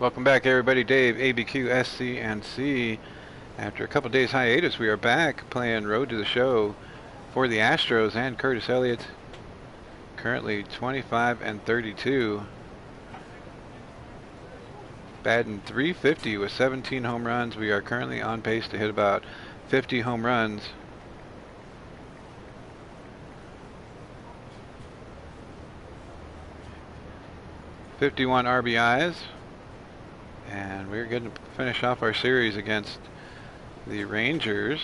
Welcome back, everybody. Dave, ABQ, SC, and C. After a couple days hiatus, we are back playing Road to the Show for the Astros and Curtis Elliott. Currently 25 and 32. Batting .350 with 17 home runs. We are currently on pace to hit about 50 home runs. .51 RBIs. And we're going to finish off our series against the Rangers.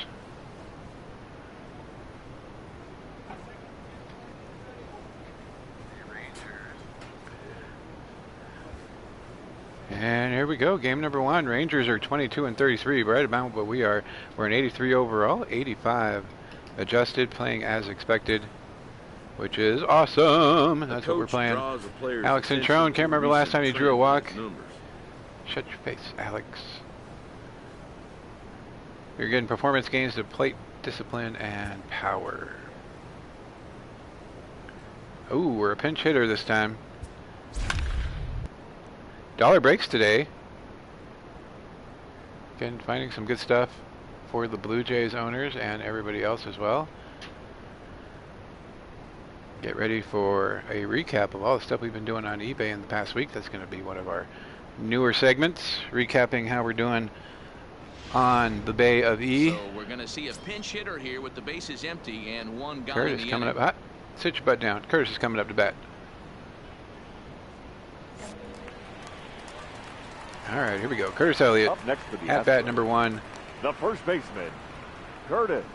And here we go, game number one. Rangers are 22 and 33, right about what we are. We're an 83 overall, 85 adjusted, playing as expected, which is awesome. That's what we're playing. Alex Centrone, can't remember last time he drew a walk. Shut your face, Alex. You're getting performance gains to plate discipline and power. Ooh, we're a pinch hitter this time. Dollar breaks today. Again, finding some good stuff for the Blue Jays owners and everybody else as well. Get ready for a recap of all the stuff we've been doing on eBay in the past week. That's going to be one of our newer segments, recapping how we're doing on the Bay of E. So we're going to see a pinch hitter here with the bases empty and one guy. Curtis coming up hot. Sit your butt down. Curtis is coming up to bat. All right, here we go. Curtis Elliott, up next to the at bat number one. The first baseman, Curtis.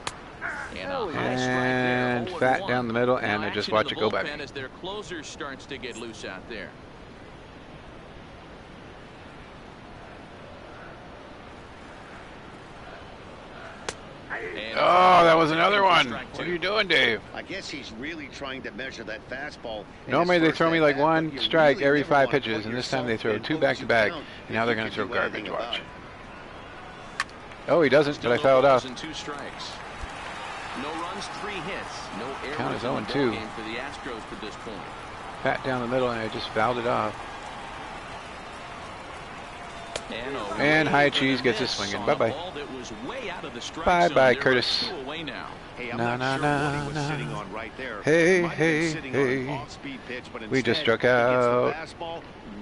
And fat down the middle, and I just watch it go by me. As their closer starts to get loose out there. Oh, that was another one. What are you doing, Dave? I guess he's really trying to measure that fastball. Normally they throw me like one strike every 5 pitches, and this time they throw 2 back-to-back, and now they're going to throw garbage. Watch. Oh, he doesn't, but I fouled off. 2 strikes. No runs, 3 hits. No errors. Count is 0-2 for the Astros to this point. Fat down the middle, and I just fouled it off. And High Cheese gets a swinging. Bye-bye. Bye-bye, Curtis. Hey, hey, hey. We just struck out.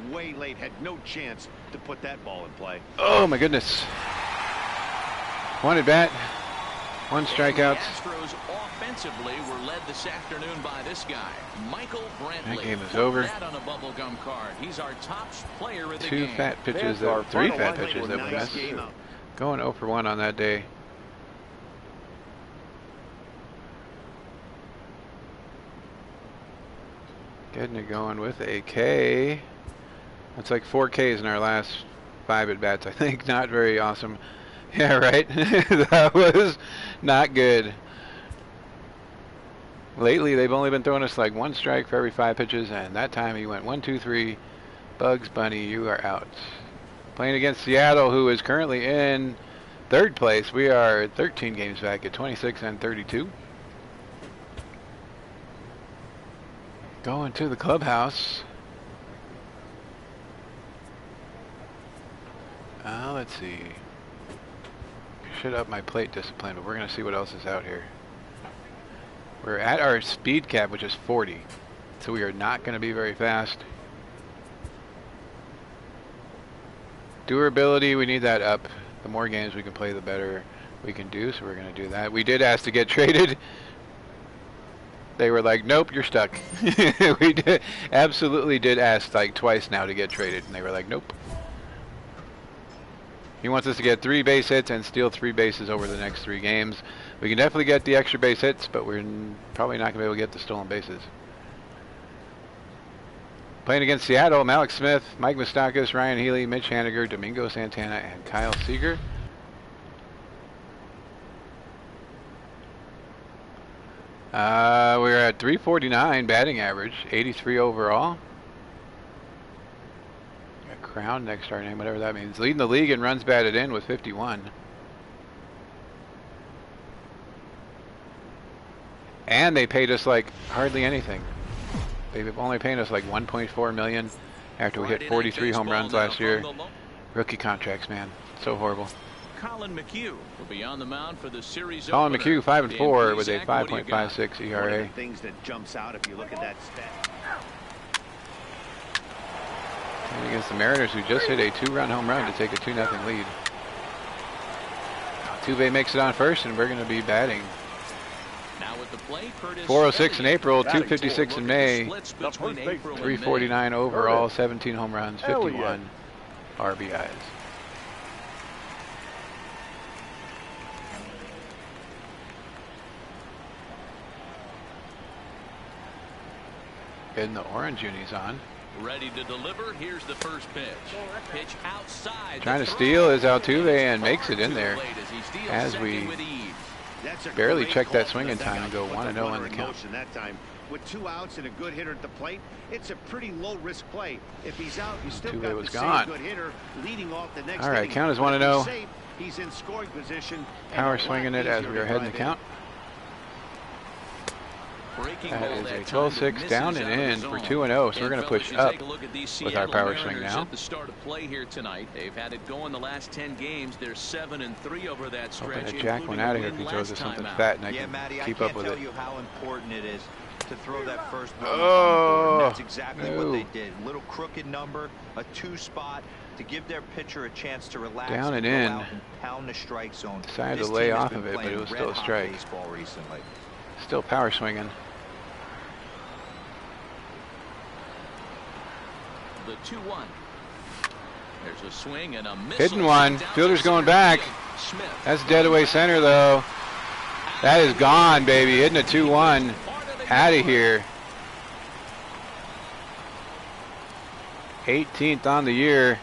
Way late, had no chance to put that ball in play. Oh, my goodness. One at bat. 1 strikeout. Astros offensively were led this afternoon by this guy, Michael Brantley. That game is over. On a bubblegum card. He's our top player of the 2 game. fat pitches, 3 fat pitches that we missed. Going 0 for 1 on that day. Getting it going with a K. That's like 4 Ks in our last 5 at bats, I think. Not very awesome. Yeah, right. That was not good. Lately, they've only been throwing us like 1 strike for every 5 pitches, and that time he went 1, 2, 3. Bugs Bunny, you are out. Playing against Seattle, who is currently in 3rd place. We are 13 games back at 26 and 32. Going to the clubhouse. Let's see. Should up my plate discipline, but we're going to see what else is out here. We're at our speed cap, which is 40, so we are not going to be very fast. Durability, we need that up. The more games we can play, the better we can do, so we're going to do that. We did ask to get traded. They were like, nope, you're stuck. We absolutely did ask like twice now to get traded, and they were like, nope. He wants us to get 3 base hits and steal 3 bases over the next 3 games. We can definitely get the extra base hits, but we're probably not going to be able to get the stolen bases. Playing against Seattle, Malik Smith, Mike Moustakas, Ryan Healy, Mitch Haniger, Domingo Santana, and Kyle Seager. We're at 349 batting average, 83 overall. Crown next to our name, whatever that means. Leading the league in runs batted in with 51. And they paid us like hardly anything. They've only paid us like 1.4 million after we hit 43 home runs last year. Rookie contracts, man. So horrible. Colin McHugh will be on the mound for the series. Colin McHugh, 5-4 with a Zach, what do you got? 5.56 One ERA. of the things that jumps out if you look at that stat. And against the Mariners, who just hit a 2-run home run to take a 2-0 lead. Altuve makes it on first, and we're going to be batting. Now with the play, Curtis 406 in Elliott. April, 256 in May, Splits between April and 349 overall, 17 home runs, 51 RBIs. Getting the orange unis on. Ready to deliver. Here's the first pitch. Pitch outside. Trying to steal is Altuve and makes it in there as we barely check that swing in time and go 1-0 on the count. That time. With 2 outs and a good hitter at the plate, it's a pretty low risk play. If he's out, you still got the same good hitter leading off the next. All right, count is 1-0. He's in scoring position. Power swinging it as we are heading the count. That is a 12-6 down and in for 2-0, so we're going to push up with our power swing now. At the start of play here tonight, they've had it going the last 10 games. They're 7-3 over that stretch. Hoping that Jack went out of here if he throws us something fat and I can keep up with it. I can't tell you how important it is to throw that first one. Oh, that's exactly what they did. Little crooked number, a 2 spot to give their pitcher a chance to relax. Down and go in. out and pound the strike zone. Decided to This lay team has off been of it, but playing it was still a red-hot strike. baseball recently. Still power swinging. The 2-1. There's a swing and a miss. Hitting one. Fielder's going back. That's dead away center, though. That is gone, baby. Hitting a 2-1. Out of here. 18th on the year.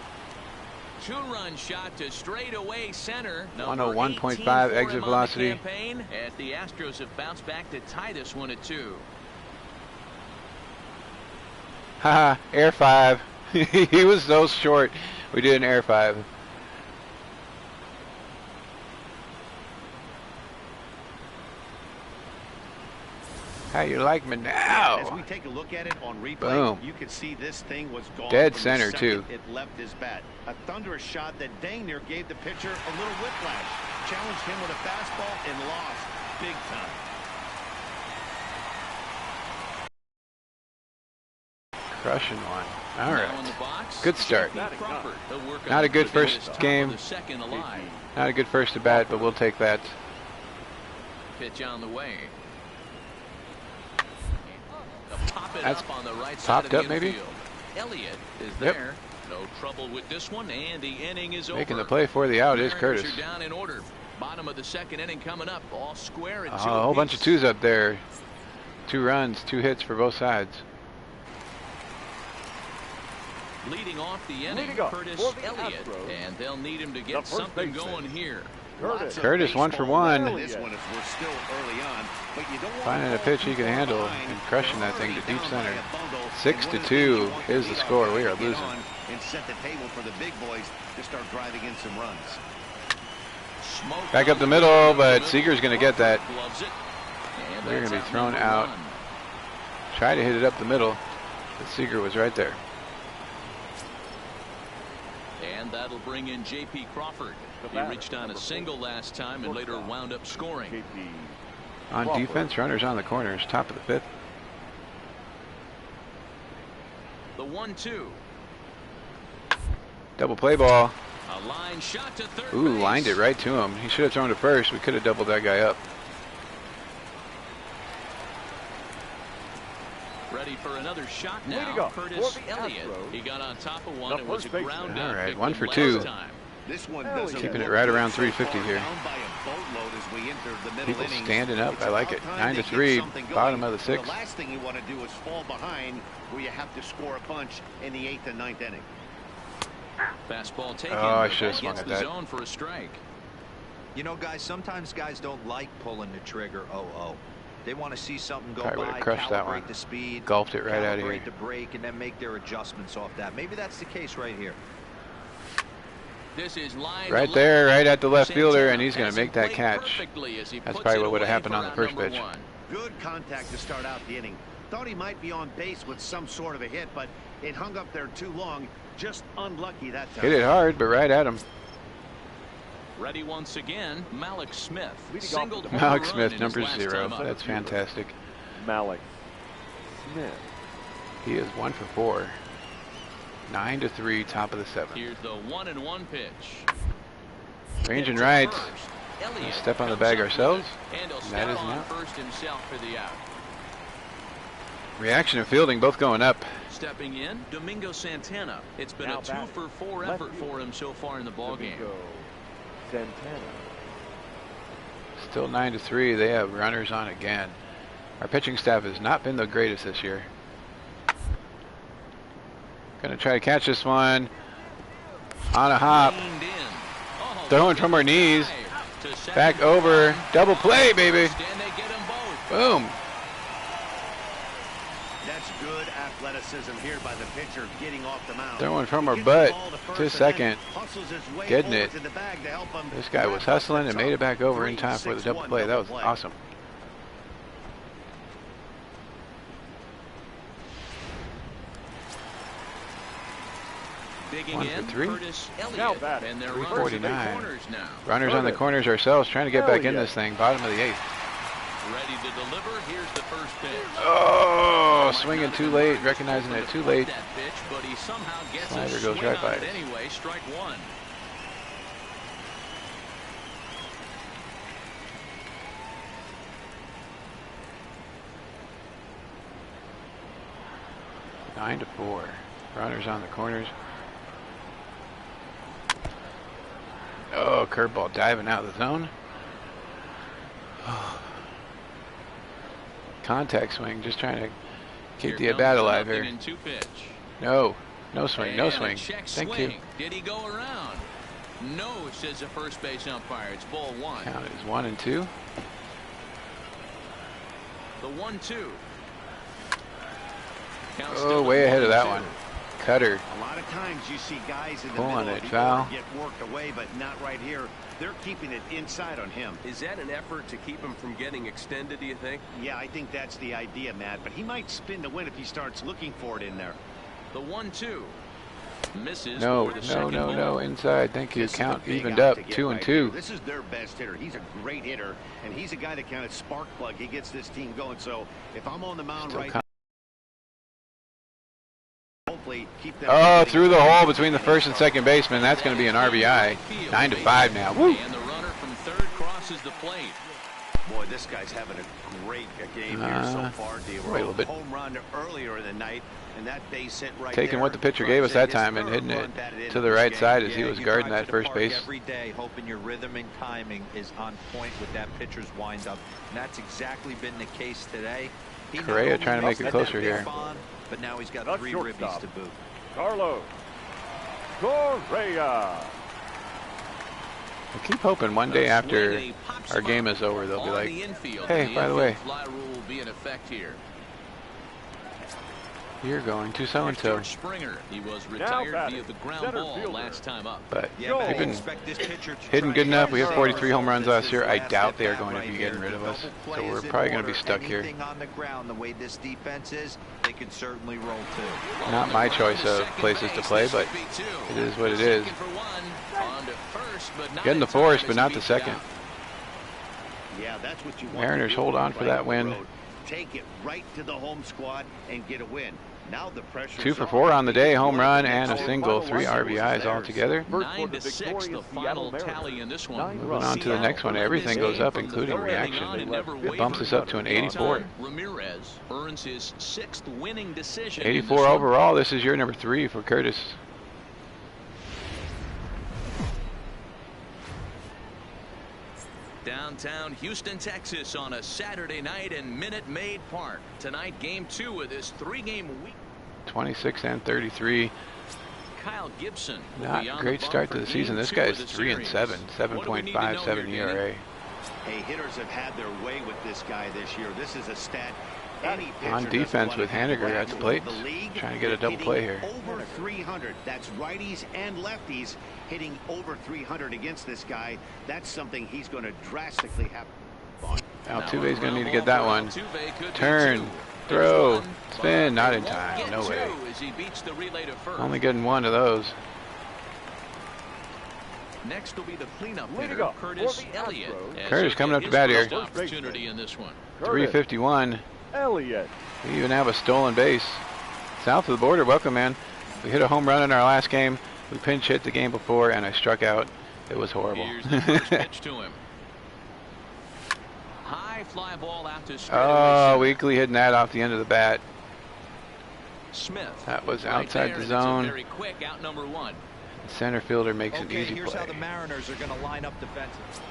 2-run shot to straightaway center. 101.5 exit velocity. As the Astros have bounced back to tie this one at 2. Haha, air 5. He was so short. We did an air 5. How you like me now? As we take a look at it on replay, Boom. you can see this thing was gone. Dead from center, the second too. It left his bat. A thunderous shot that dang near gave the pitcher a little whiplash. Challenged him with a fastball and lost big time. Crushing one. All right. Good start. Not a good first game. Not a good first at bat, but we'll take that. Pitch on the way. That's up on the right popped side of up, the maybe. infield. Elliott is Yep. there. No trouble with this one, and the inning is Making over. the play for the out is Mariners Curtis. are down in order. Bottom of the second inning coming up. All square at 2 A whole bunch of apiece. 2s up there. 2 runs, 2 hits for both sides. Leading off the inning, Leading off Curtis for the Elliott, Astros, and they'll need him to the get first something baseman, going here. Curtis 1 for 1. This one is we're still early on, but you don't want Finding a to pitch he can handle and crushing that thing to deep center. 6-2 is the score. We are losing. And set the table for the big boys to start driving in some runs. Smoke Back up the on middle, but Seager's going to get that. Gloves it. And They're that's going to be thrown number out. 1. Try to hit it up the middle, but Seager was right there. And that'll bring in J.P. Crawford. He reached on a single last time and later wound up scoring. On defense, runners on the corners, top of the 5th. The 1-2. Double play ball. A line shot to third Ooh, base. lined it right to him. He should have thrown to first. We could have doubled that guy up. Ready for another shot Leading now. off Curtis for the Elliott. Astros, He got on top of one. the It was a first baseman. ground All out. right, picked 1 him for last 2. time. This one Hell doesn't yeah. Keeping it look right good around so 350 far. here. Down by a boatload as we enter the middle People innings. standing up. It's I like it. about time they 9-3, get something going. bottom of the The 6th. last thing you want to do is fall behind where you have to score a bunch in the 8th and 9th inning. Fastball taken. Oh, I but should have that swung gets at the that. zone for a strike. You know, guys, sometimes guys don't like pulling the trigger 0-0. They want to see something go Probably by, would've crushed that calibrate one. the speed, Golfed it right out of calibrate here. the break, and then make their adjustments off that. Maybe that's the case right here. This is line Right to there, left. right at the left fielder, Santana and he's going has to make that played catch. perfectly as he That's puts probably it what would have away happened for on the out first number pitch. 1. Good contact to start out the inning. Thought he might be on base with some sort of a hit, but It hung up there too long. Just unlucky that time. Hit it hard, but right at him. Ready once again, Malik Smith. Malik Smith, number 0. That's fantastic. Malik Smith. He is 1 for 4. 9-3, top of the 7th. Here's the 1-1 pitch. Ranging right. We step on the bag ourselves. And that is an out. First himself for the out. Reaction and fielding both going up. Stepping in, Domingo Santana. It's been a 2-for-4 effort for him so far in the ballgame. Santana. Still 9-3. They have runners on again. Our pitching staff has not been the greatest this year. Gonna try to catch this one on a hop. Throwing from our knees. Back over. Double play, baby. Boom. That's good athleticism here by the pitcher getting off the mound. Throwing from our butt to second. Getting it. This guy was hustling and made it back over in time for the double play. That was awesome. Digging 1 for 3. And they're 349. Runners on the corners ourselves, trying to get back in this thing. Bottom of the 8th. Ready to deliver. Here's the first pitch. Oh, swinging too late, recognizing it too late. That pitch, but he somehow gets Slider a goes swing right on by it us. anyway. Strike 1. Nine to 4. Runners on the corners. Oh, curveball diving out of the zone. Contact swing, just trying to keep the at-bat alive here. No, no swing, no swing. Thank you. Did he go around? No, says the first base umpire. It's ball 1. Count is 1 and 2. The 1-2. Oh, way ahead of that one. Cutter. A lot of times you see guys in the Pulling middle it, of the foul. order get worked away, but not right here. They're keeping it inside on him. Is that an effort to keep him from getting extended, do you think? Yeah, I think that's the idea, Matt. But he might spin to win if he starts looking for it in there. The 1-2. Misses. No, for the no, second no, ball. no. Inside. Thank you. This is Count a big evened out up. to get 2 right and 2. here. This is their best hitter. He's a great hitter, and he's a guy that kind of spark plug. He gets this team going. So if I'm on the mound Still right count. hopefully keep them. Oh, through the hole between the first and second baseman. That's going to be an RBI. 9 to 5 now. Woo! And the runner from third crosses the plate. Boy, this guy's having a great game here so far. Wait a little bit. Home run earlier in the night, and that base hit right Taking there. what the pitcher gave us that time and hitting it to the right side as he was guarding that first base. Every day, hoping your rhythm and timing is on point with that pitcher's windup. And that's exactly been the case today. Correa trying to make it closer here. But now he's got That's 3 shortstop. ribbies to boot. Carlos Correa. I keep hoping one day after our game is over, they'll be like, hey, by the way, Fly rule will be in effect here. you're going to Here's so-and-so. George Springer. He was retired batting, via the ground center ball fielder. last time up. But Yeah, but they've they been expect this pitcher to hitting try good and enough. We have save 43 home runs last year. I last doubt they are at-bat going to right be here. getting rid of The us. double So play we're is in probably going to be order. stuck here. Anything on the ground, the way this defense is, they can certainly roll too. Not my choice of places to play, but it is what it is. Getting the first, but not the second. Yeah, that's what you want. Mariners hold on for that win. Take it right to the home squad and get a win. Now the pressure. 2 for 4 on the day, home run and a single, 3 RBIs altogether. 9-6, the final tally in this one. Moving on to the next one, everything goes up, including reaction. It bumps us up to an 84. Ramirez earns his 6th winning decision. 84 overall. This is your number 3 for Curtis. Downtown Houston, Texas on a Saturday night in Minute Maid Park. Tonight, game 2 of this 3-game week. 26 and 33. Kyle Gibson. Not a great start to the season. This guy's 3 and 7, 7.57 ERA. Hey, hitters have had their way with this guy this year. This is a stat. On defense with Haniger at the plate, trying to get a double play here. Over 300. That's righties and lefties hitting over 300 against this guy. That's something he's going to drastically have on. Altuve's going to need to get that one. Turn throw, spin, not in time. No way. As he beats the relay to first. Only getting one of those. Next will be the cleanup Way to hitter, go. Curtis For the Elliott. Astros. as Curtis he'll coming get up to bat his here. first opportunity in this one. 351. Elliott. We even have a stolen base. South of the border. Welcome, man. We hit a home run in our last game. We pinch hit the game before, and I struck out. It was horrible. Here's the first pitch to him. High fly ball out to straightaway Oh, center. Weekly hitting that off the end of the bat. Smith. That was Right outside there, the and it's a zone. very quick out number one. Center fielder makes an Okay, easy here's how play. the Mariners are going to line up defensively.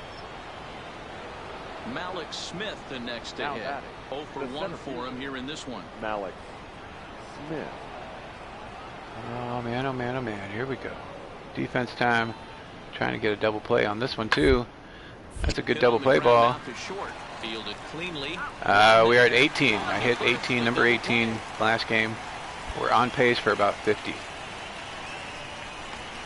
Malik Smith the next to Now hit. batting. 0 for The 1 center for fielder. him here in this one. Malik Smith. Oh man, oh man, oh man. Here we go. Defense time. Trying to get a double play on this one too. That's a good Hit double on the play ground ball. out to short. Fielded cleanly. We are at 18. I hit 18, number 18 last game. We're on pace for about 50.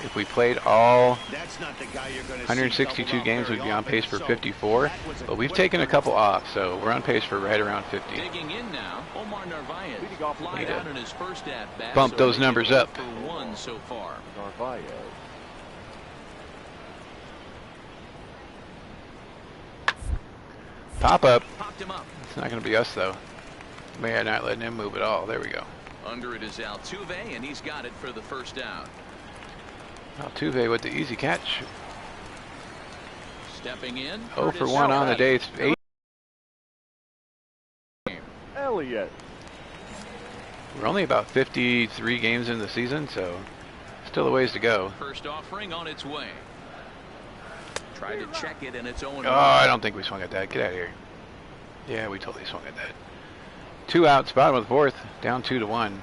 If we played all That's not the guy you're going to 162 games, we'd be on pace for 54. But we've taken a couple off, so we're on pace for right around 50. Digging in now, Omar Narvaez. Leading off the Fly Need out to in his first at bat. bump so those making numbers 0 up. For 1 so far. Narvaez. Pop up. Popped him up. It's not going to be us though. We are not letting him move at all. There we go. Under it is Altuve, and he's got it for the first down. Altuve with the easy catch. Stepping in. 0 for Curtis 1 on the Elliott. day. It's 8. Elliott. We're only about 53 games in the season, so still a ways to go. First offering on its way. Tried to check it, and it's 0 Oh, I don't think we swung at that. Get out of here. Yeah, we totally swung at that. 2 outs, bottom of the 4th, down 2-1.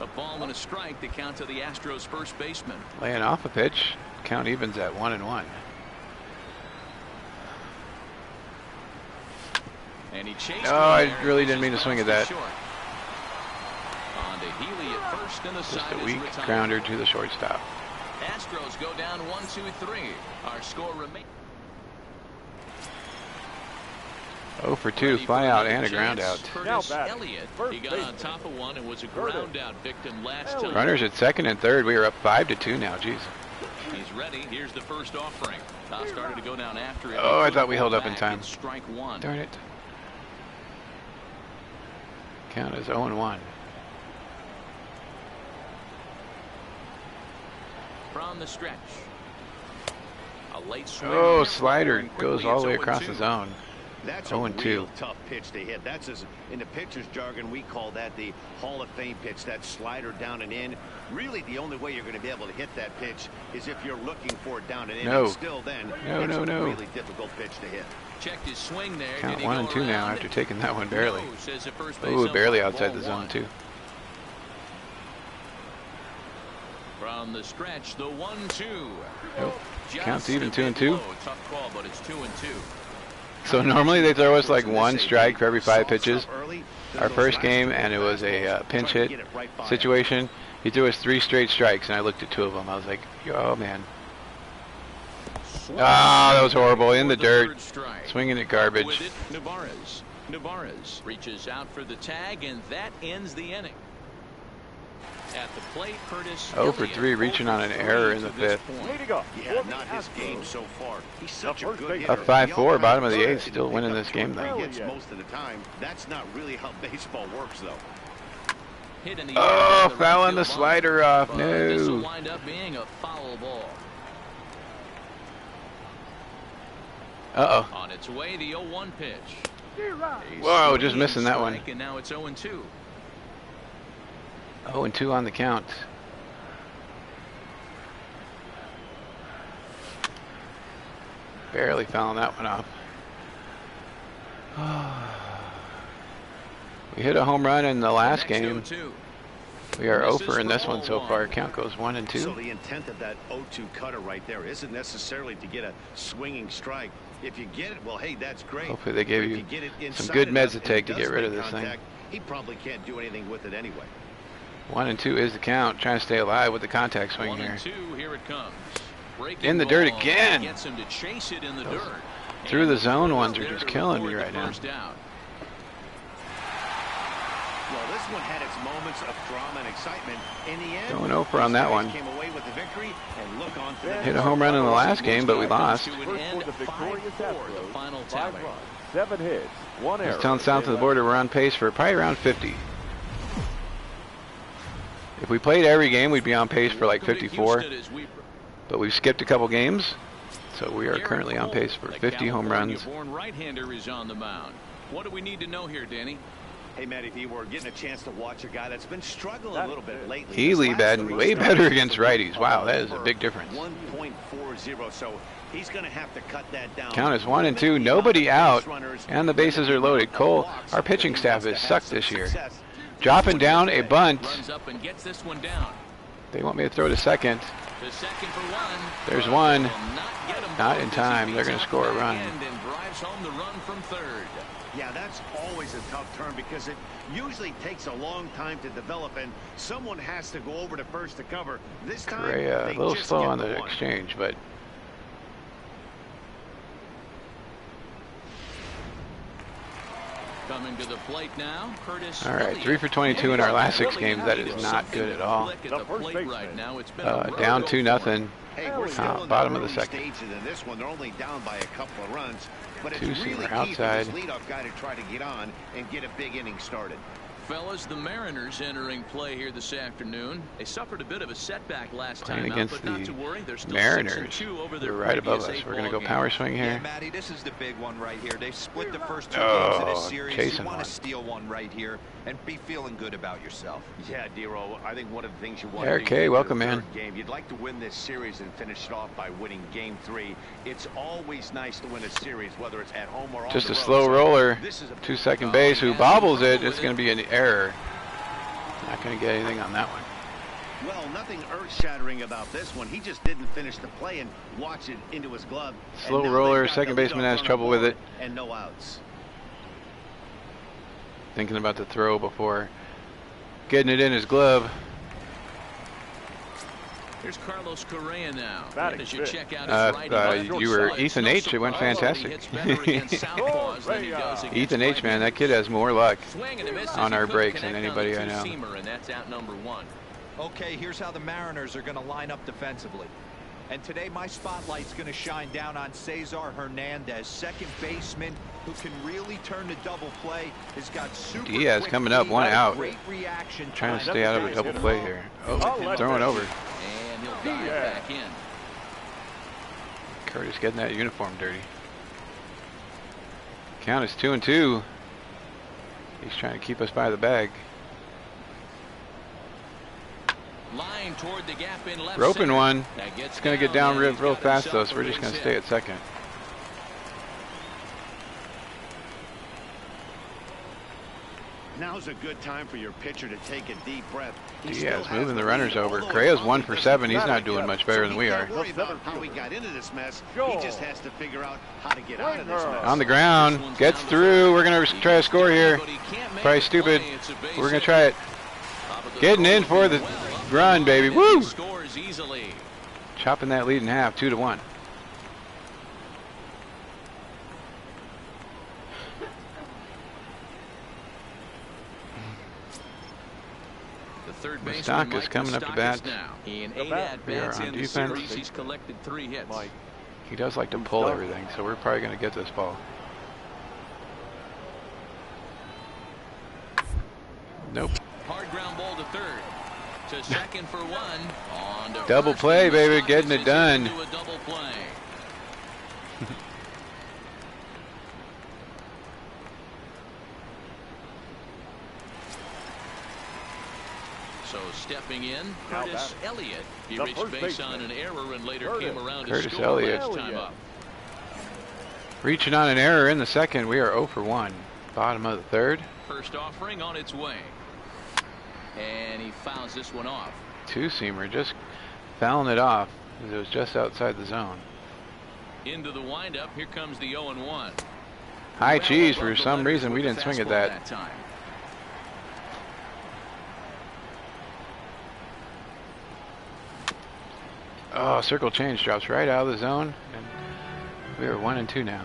A ball and a strike to count to the Astros first baseman. Laying off a pitch. Count evens at 1-1. And he chased Oh, one I there. really didn't mean to swing at that. Short. On to Healy at first, and the Just side a is weak retired. grounder to the shortstop. Astros go down 1-2-3. Our score remains. 0 for 2, fly out and a ground out. Now Curtis batting. Elliott. First He got baseman. on top of one and was a Curtis ground out victim last time. Runners at second and third. We are up 5-2 now. Jeez. He's ready. Here's the first offering. Started to go down after it. Oh, I thought we held up in Back time. at strike one. Darn it. Count is 0-1. From the stretch. A late swing. Oh, there, slider and goes quickly all the way it's across 0-2. the zone. That's a 0-2. real tough pitch to hit. That's in the pitcher's jargon, we call that the Hall of Fame pitch. That slider down and in. Really, the only way you're going to be able to hit that pitch is if you're looking for it down and in. No. And still, then No, it's no, a no. really difficult pitch to hit. Checked his swing there. Count Did he 1 go and 2 now around? after taking that one barely. No, says the first base Ooh, umpire, barely ball outside the zone one. too. From the stretch, the 1-2. Nope. Just Counts even a 2 and bit 2. low. Tough call, but it's 2 and 2. So normally they throw us like They one say strike for every 5 soft pitches. stuff early, then Our those first last game, two and it was a fastballs, pinch try to hit get it right by it. situation. He threw us 3 straight strikes, and I looked at 2 of them. I was like, oh man. Ah, that was horrible. In the dirt. Third strike. Swinging at garbage. With it, Navarez reaches out for the tag, and that ends the inning. At the plate, Curtis 0 for Elliott, 3, reaching on an 0 for error 3 in the to this 5th. point. Way to go. Yeah, For the not his game Astros. so far. He's such a first good base. hitter. A 5-4, He bottom of the always 8th, still pick winning up this game, 2 or 3 though. hits Yeah. most of the time. That's not really how baseball works, though. Hit in the Oh, air to fouling right the field slider line. off. But this will No. wind up being a foul ball. Uh-oh. On its way, the 0-1 pitch. A Whoa, just swinging missing that one. strike, and now it's 0-2. 0-2 on the count. Barely fouling that one off. We hit a home run in the last Next game. 0-2. We are Misses 0 in for this one so ball far. one. Count goes 1 and 2. So the intent of that 0-2 cutter right there isn't necessarily to get a swinging strike. If you get it, well, hey, that's great. Hopefully they gave But if you get it some inside good enough meds to and take it to get does rid of make this thing. contact, he probably can't do anything with it anyway. 1 and 2 is the count. Trying to stay alive with the contact swing 1 here. and 2, here it comes. Breaking In the dirt ball again. Gets him to chase it in the dirt. Through the zone ones are There just to killing me record right the now. first out. Well, this one had its moments of drama and excitement. In the end, Going over on that one. came away with the victory and look on to the Hit a home run in the last game, but we lost. To an First end, for the victorious 5-4, the Astros, final 5 tally. runs, 7 hits, 1 error. It's down south of the border. We're on pace for probably around 50. If we played every game, we'd be on pace for like 54. But we've skipped a couple games, so we are currently on pace for 50 home runs. Born right-hander is on the mound. What do we need to know here, Danny? Hey, Matt, if you were getting a chance to watch a guy that's been struggling a little bit lately. Healy batting way better against righties. Wow, that is a big difference. 1.40, so he's going to have to cut that down. Count is 1 and 2, nobody out, and the bases are loaded. Cole, our pitching staff has sucked this year. Dropping down a bunt. Runs up and gets this one down. They want me to throw to second. The second for one. There's one. Will not get him Not both in as he time. They're beats going to out score a the run. end and drives home the run from third. Yeah, that's always a tough turn because it usually takes a long time to develop, and someone has to go over to first to cover. This time, Correa, a they little just slow get on the one. exchange, but Coming to the plate now, Curtis. all right, Elliott. 3 for 22 in our last 6 games. That is not good at all. Click at the plate right now. It's been a Down road 2-0. Hey, we're still in the Bottom of the early second. stages in this one. They're only down by a couple of runs, but it's Two-seamer really key outside. for this leadoff guy to try to get on and get a big inning started. Fellas, the Mariners entering play here this afternoon. They suffered a bit of a setback last Playing time against out, but not the to worry. They're still Mariners. 6-2 over They're their right above previous us. We're 8 going to go ball power games. swing Yeah, here. Matty, this is the big one right here. They've split the first 2 Oh, games of this series. chasing You want one. to steal one right here and be feeling good about yourself. Yeah, Dero, I think one of the things you want Eric to do K, in welcome, the man. third game, you'd like to win this series and finish it off by winning game 3. It's always nice to win a series, whether it's at home or on Just the a road. slow So roller this is a to second base. Who bobbles it? It's going to be an error. Not going to get anything on that one. Well, nothing earth-shattering about this one. He just didn't finish the play and watch it into his glove. And Slow now roller, they've got second the baseman leadoff has runner trouble with aboard it. and no outs. Thinking about the throw before getting it in his glove. Here's Carlos Correa now. Batting As you fifth. check out his righty. You were It's Ethan no H. It went surprise that he fantastic. hits better against southpaws than he does against Ethan H. Man, righties. that kid has more luck Swing and a miss as on he our couldn't breaks than connect on anybody the I know. two-seamer, and that's out number 1. Okay, here's how the Mariners are going to line up defensively. And today my spotlight's going to shine down on Cesar Hernandez, second baseman who can really turn the double play. Has got super Diaz quick coming up, feet, one out. great reaction Trying to time. stay out of a double play here. Oh, throwing over. And he'll dive back in. Curtis getting that uniform dirty. Count is 2-2. He's trying to keep us by the bag. Line toward the gap in left Roping center. one. That gets It's going to get down and real, he's real got fast though, himself so a we're just base going to hit. stay at second. Now's a good time for your pitcher to take a deep breath. He still Diaz has moving the lead, runners over. although Correa's his 1 for 7. He's offense not is doing better. much better So than he we can't are. worry about how he got into this mess. He just has to figure out how to get out of this mess. On the ground, gets through. We're going to try to score here. Probably stupid. We're going to try it. Getting in for the run, baby. Woo! Scores easily. Chopping that lead in half, 2-1. The third Stock baseman is Mike coming up to Moustakas bat. now. In The 8 bat. at-bats We are on in the defense. series, he's collected 3 hits. Mike. He does like to pull everything, so we're probably going to get this ball. Nope. Hard ground ball to third. To second for 1. On to Double first, play, and baby, Moustakas getting it is done. into a double play. So stepping in, Now Curtis batting. Elliott. He The reached first base baseman. on an error and later Curtis. came around Curtis to score Elliott. last time up. Reaching on an error in the second. We are 0 for 1. Bottom of the third. First offering on its way. And he fouls this one off. Two-seamer, just fouling it off. It was just outside the zone. Into the windup. Here comes the 0-1. High cheese. Well For above some the reason, we letters didn't with swing the at fastball that. time. Oh, circle change drops right out of the zone. And we are 1-2 now.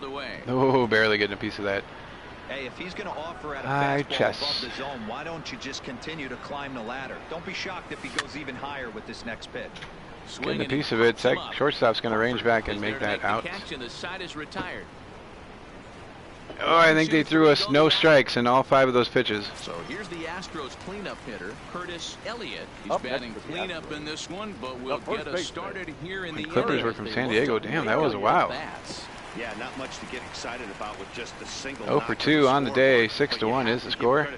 fouled away. Oh, barely getting a piece of that. Hey, if he's going to offer at a High fastball chest. above the zone, why don't you just continue to climb the ladder? Don't be shocked if he goes even higher with this next pitch. Getting a piece of it. Shortstop's going to range back and make that out. The side is retired. Oh, I think they threw us no strikes in all 5 of those pitches. So here's the Astros cleanup hitter, Curtis Elliott. He's Up batting next for the cleanup Astros. in this one, but we'll The first get us baseman. started here in the Clippers inning. were from San Diego. Damn, that was a wow. Bats. Yeah, not much to get excited about with just a single. 0 for 2 on the day. 6-1 is the score.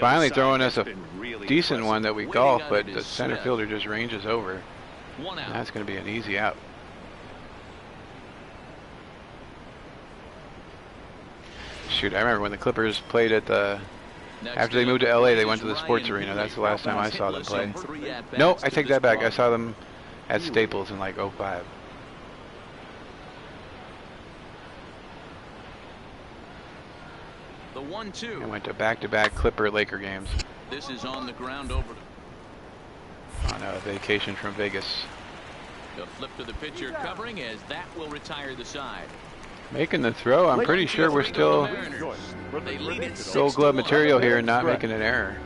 Finally throwing us a decent one that we golf, but the center fielder just ranges over. One out. That's going to be an easy out. Shoot, I remember when the Clippers played at the... After they moved to LA, they went to the sports arena. That's the last time I saw them play. No, I take that back. I saw them at Staples in like 05. The 1-2. I went to back-to-back Clipper-Laker games This is on the ground over. on a vacation from Vegas. The flip to the pitcher covering as that will retire the side. Making the throw. I'm pretty sure we're still They lead it Gold Glove 6-1. material here and not making an error.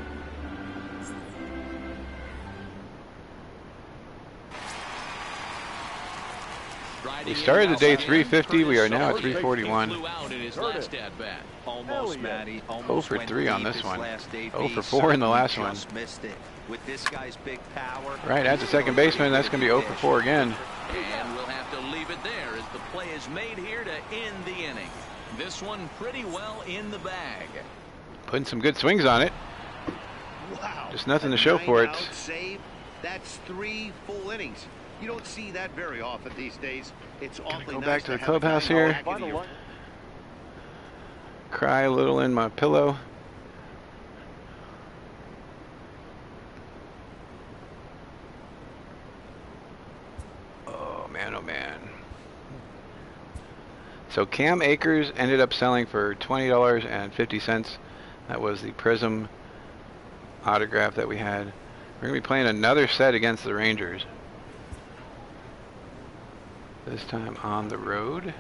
We started the day 350. We are now at 341. Flew out in his last at bat. Almost, Matty. 0 for 3 on this one. 0 for 4 in the last one. Just missed it. With this guy's big power. Right at the second baseman. That's going to be 0 for 4 again. And we'll have to leave it there as the play is made here to end the inning. This one pretty well in the bag. Putting some good swings on it. Wow. Just nothing to show for it. 9-out save. That's 3 full innings. You don't see that very often these days. It's awfully Go nice back to the have a guy clubhouse go here. back into your- Cry a little in my pillow. Oh man, oh man. So Cam Akers ended up selling for $20.50. That was the Prism autograph that we had. We're going to be playing another set against the Rangers. This time on the road.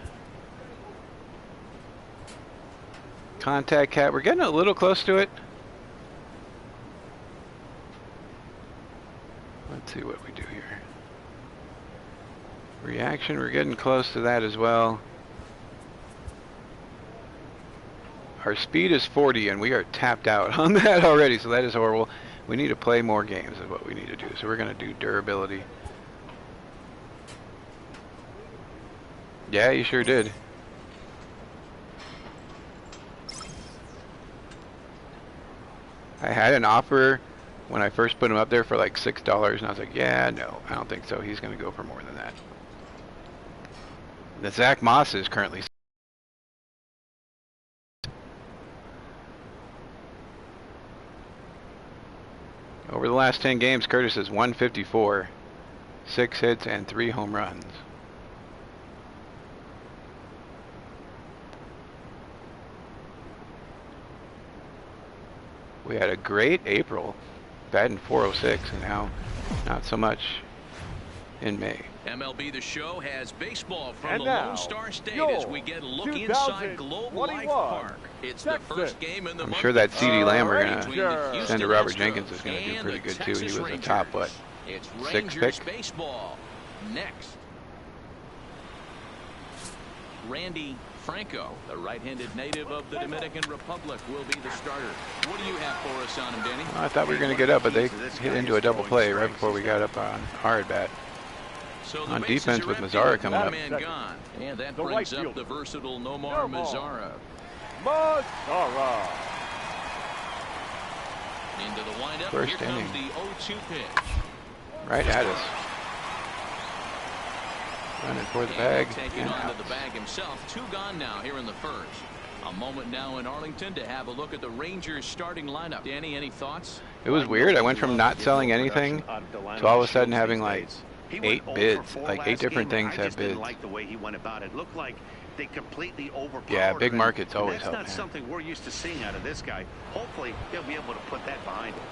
Contact cat. We're getting a little close to it. Let's see what we do here. Reaction. We're getting close to that as well. Our speed is 40 and we are tapped out on that already, so that is horrible. We need to play more games is what we need to do. So we're going to do durability. Yeah, you sure did. I had an offer when I first put him up there for like $6, and I was like, yeah, no, I don't think so. He's going to go for more than that. The Zach Moss is currently... Over the last 10 games, Curtis is 154, 6 hits, and 3 home runs. We had a great April, batting .406, and now not so much in May. MLB The Show has baseball from And the now, Lone Star State your as we get a look inside Globe Life 2021 Park. It's the Texas. first game in the I'm month sure that CD Lamb we're Rangers. going to between the send to Houston Robert Astros Jenkins is going to do and pretty the good too. He Texas was a Rangers. top, what, It's 6th Rangers pick? baseball next. Randy Franco, the right-handed native of the Dominican Republic, will be the starter. What do you have for us on him, Danny? Well, I thought we were going to get up, but they hit into a double play right before we got up on our at bat. So the On bases defense are with empty, Mazzara coming one up. man gone. And that The brings right up fielder. the versatile Nomar Mazzara. Mazzara. Into the windup. First Here inning. comes the 0-2 pitch. Right at us. Running for the bag. And taking And onto out. the bag himself. 2 gone now here in the first. A moment now in Arlington to have a look at the Rangers starting lineup. Danny, any thoughts? It was weird. I went from not selling anything to all of a sudden having like 8 bids. Like 8 different things have bids. Like the way he went about it. Looked like they completely overpowered Yeah, big him. markets always That's help, not man. something we're used to seeing out of this guy. Hopefully, he'll be able to put that behind him.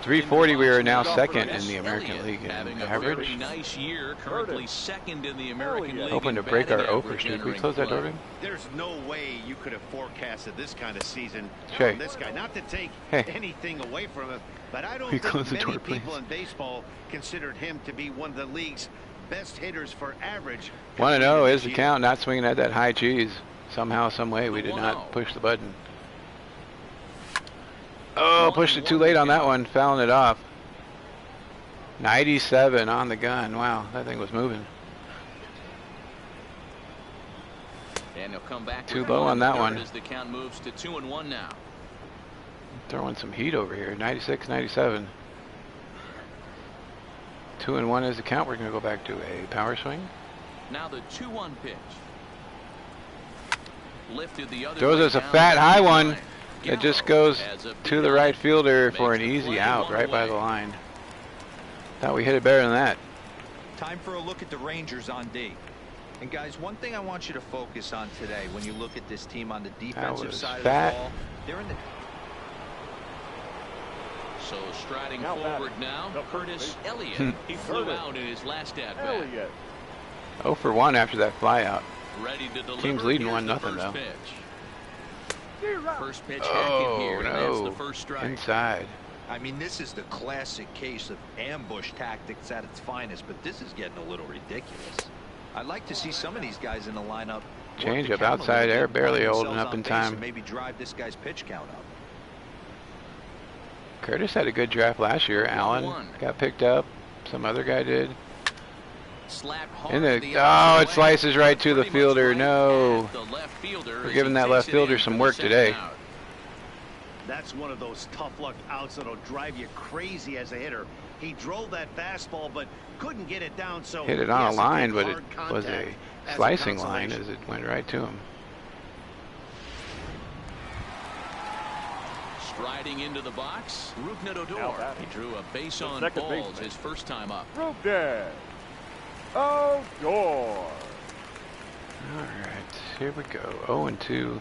340. We are now second in the American League in having a average. very nice year, currently second in the American League. Hoping to break our over streak. We close that door, babe? There's no way you could have forecasted this kind of season Shay. from this guy. Not to take anything away from him, but I don't We think close the many door, please. people in baseball considered him to be one of the league's best hitters for average. 1-0 is the count. Not swinging at that high cheese. Somehow, some way, we did not push the button. Oh, pushed it too late on that one. Fouling it off. 97 on the gun. Wow, that thing was moving. And he'll come back too low on that one. As the count moves to 2-1 now. Throwing some heat over here. 96, 97. 2-1 is the count. We're going to go back to a power swing. Now the 2-1 pitch. Lifted the other Throws way us a down fat the high line. one that just goes to the right fielder for an easy out right by the line. Thought we hit it better than that. Time for a look at the Rangers on D. And guys, one thing I want you to focus on today when you look at this team on the defensive side of the ball, they're in the... So striding forward now, Curtis Elliott. He flew out in his last at-bat. 0 for 1 after that fly out. Ready to deliver. Team's leading Here's 1-0 the though. pitch. First pitch Oh here, and that's the no! first strike. Inside. I mean, this is the classic case of ambush tactics at its finest, but this is getting a little ridiculous. I'd like to see some of these guys in the lineup. Change up outside air, barely holding up in time. Maybe drive this guy's pitch count up. Curtis had a good draft last year. Allen got picked up. Some other guy did. And it slices right to the fielder. No. We're giving that left fielder some work today. That's one of those tough luck outs that'll drive you crazy as a hitter. He drove that fastball, but couldn't get it down. So hit it on a line, but it was a slicing line as it went right to him. Striding into the box, Rougned Odor. He drew a base on balls his first time up. Rougned Odor. All right, here we go. 0-2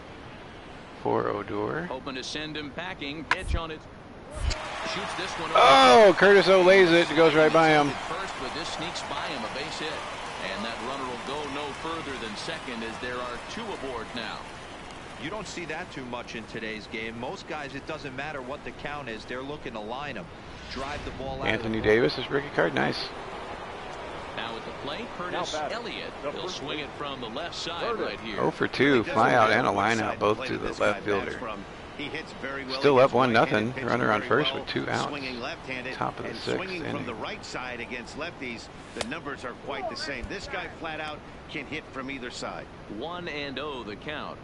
for Odor. Hoping to send him packing. Pitch on it. Shoots this one. Oh, Curtis O lays it. It goes right by him. First, but this sneaks by him, a base hit. And that runner will go no further than second as there are 2 aboard now. You don't see that too much in today's game. Most guys, it doesn't matter what the count is. They're looking to line them. Drive the ball out. Anthony Davis is rookie card. Nice. Now at the plate, Curtis Elliott. He'll swing it from the left side right here. 0 for 2, fly out and a line out, both to the left fielder. Still up 1-0. Runner on first with 2 outs. Top of the 6th inning. From the right side against lefties, the numbers are quite the same. This guy flat out can hit from either side. 1-0 the count.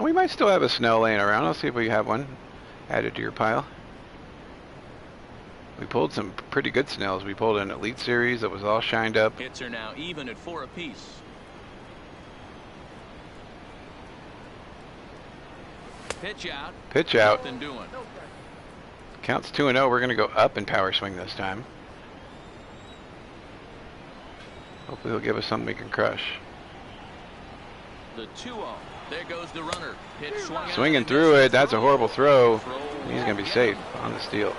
We might still have a Snell laying around. I'll see if we have one added to your pile. We pulled some pretty good Snells. We pulled an Elite Series that was all shined up. Hits are now even at 4 apiece. Pitch out. Pitch out. Nothing doing. Counts 2-0. We're going to go up in power swing this time. Hopefully he'll give us something we can crush. The 2-0. There goes the runner. Pitch swinging through it. That's a horrible throw. He's going to be safe on the steal.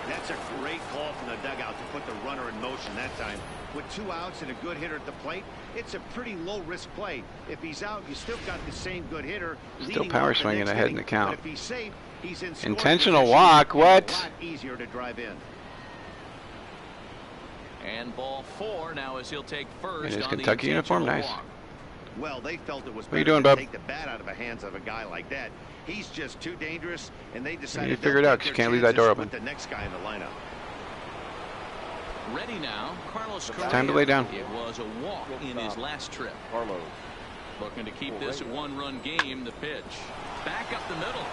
That's a great call from the dugout to put the runner in motion that time. With 2 outs and a good hitter at the plate, it's a pretty low-risk play. If he's out, you still got the same good hitter. Still power swinging ahead in the count. If he's safe, he's in intentional walk. What? A lot easier to drive in. And ball 4 now as he'll take first. In his Kentucky uniform, nice. Well, they felt it was what are you better doing, to bub? take the bat out of the hands of a guy like that. He's just too dangerous, and they decided you figure it out because you can't leave that door open. With the next guy in the lineup. Ready now, Carlos. Time to lay down. It was a walk in his last trip. Carlos. Looking to keep this a 1-run game. The pitch. Back up the middle.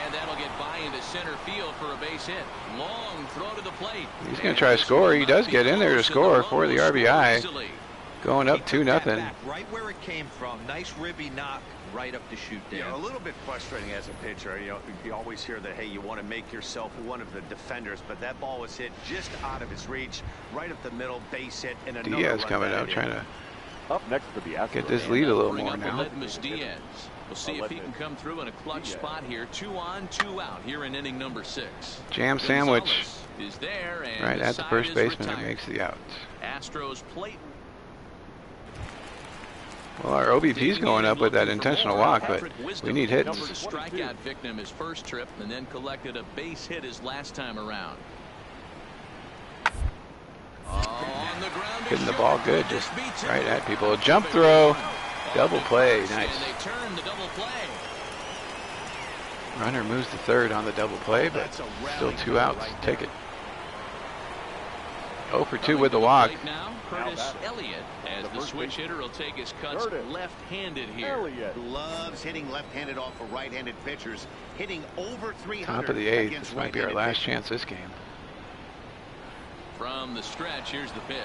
And that'll get by into center field for a base hit. Long throw to the plate. He's going to try to score. He does get in there to score for the RBI. Going up 2-0. Right where it came from. Nice ribby knock right up the chute there. A little bit frustrating as a pitcher. You always hear that, hey, you want to make yourself one of the defenders, but that ball was hit just out of his reach, right up the middle, base hit, and another Diaz run coming batted out in. trying to Up next for the Astros. Get this lead a little Bring more up now. Mlb Diaz. We'll see if he can come through in a clutch spot here. 2 on, 2 out here in inning number 6. Jam sandwich is there, and right at the side first is baseman. It retired. makes the outs. Astros plate. Well, our OBP's going up with that intentional walk, but we need hits. Was a strikeout victim his first trip, and then collected a base hit his last time around. On the ground, Hitting the ball good, just right at people. A jump throw, double play, nice. And they turn the double play. Runner moves to third on the double play, but still 2 outs. Take it. 0 for 2 with the walk. Right now, Curtis Elliott, as the switch hitter, will take his cuts left-handed here. Elliott Loves hitting left-handed off of right-handed pitchers. Hitting over 300. Top of the 8th. against This might be our right-handed last pitchers. chance this game. From the stretch, here's the pitch.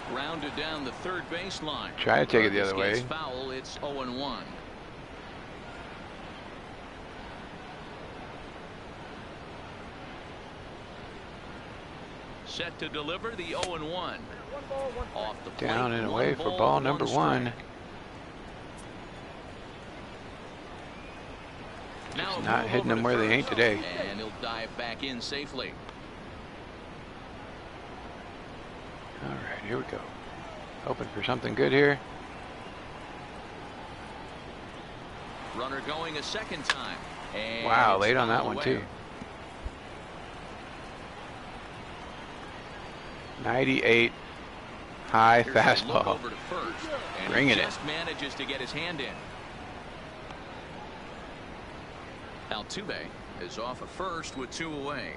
Grounded down the third baseline. Try to take it the other way. Foul, it's 0-1. Set to deliver the 0-1. Off the plate, Down and 1 away for ball, ball 1 number strike. 1. Now Just a not move hitting over them to where they first, ain't today. And he'll dive back in safely. All right, here we go. Hoping for something good here. Runner going a second time. And Wow, it's late on that fouled one away. too. 98 high Here's a look fastball. over to first, and Bringing he it. just manages to get his hand in. Altuve is off at first with 2 away.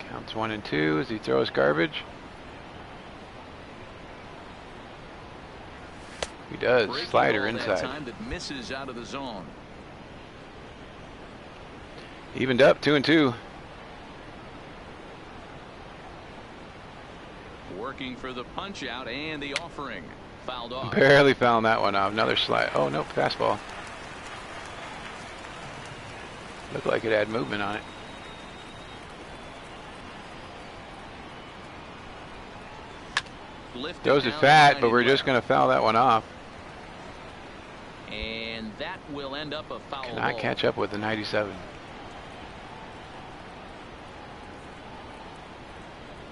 Counts 1 and 2 as he throws garbage. He does. Breaking Slider ball that inside. time that misses out of the zone. Evened up 2 and 2. Working for the punch out and the offering. Fouled off. Barely found that one off. Another slide. Oh no, fastball. Looked like it had movement on it. Lifted Those are down fat, the but we're line just going to foul that one off. and that will end up a foul Cannot ball. catch up with the 97.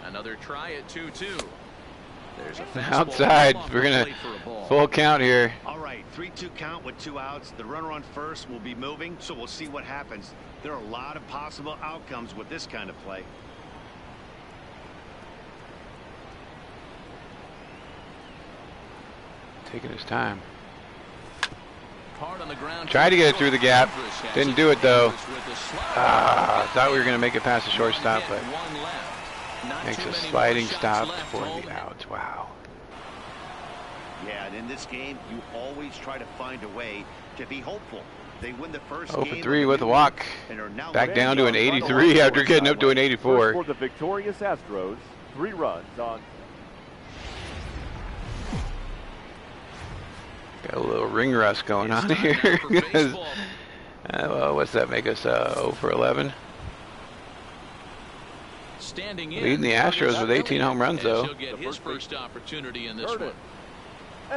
Another try at 2-2. There's a fastball Outside. off We're the going plate for a to ball. full count here. All right, 3-2 count with 2 outs. The runner on first will be moving, so we'll see what happens. There are a lot of possible outcomes with this kind of play. Taking his time. Hard on the ground. Tried to get it through the gap. Andrus has Didn't it. do it, though. Andrus with the slide. Ah, thought we were going to make it past the shortstop, Hit, but one left. Not makes too a many more sliding shots stop left for home. the outs. Wow. Yeah, and in this game, you always try to find a way to be hopeful. They win the first 0 game for 3 of with the a new walk. week and are now Back ready down to an on 83 after getting up to an First 84. for the victorious Astros, 3 runs on. Got a little ring rust going It's on time here. now for because, baseball. well, what's that make us 0 for 11? Standing in. Leading the Astros with 18 home runs, As though. he'll get his first opportunity in this Curtis one.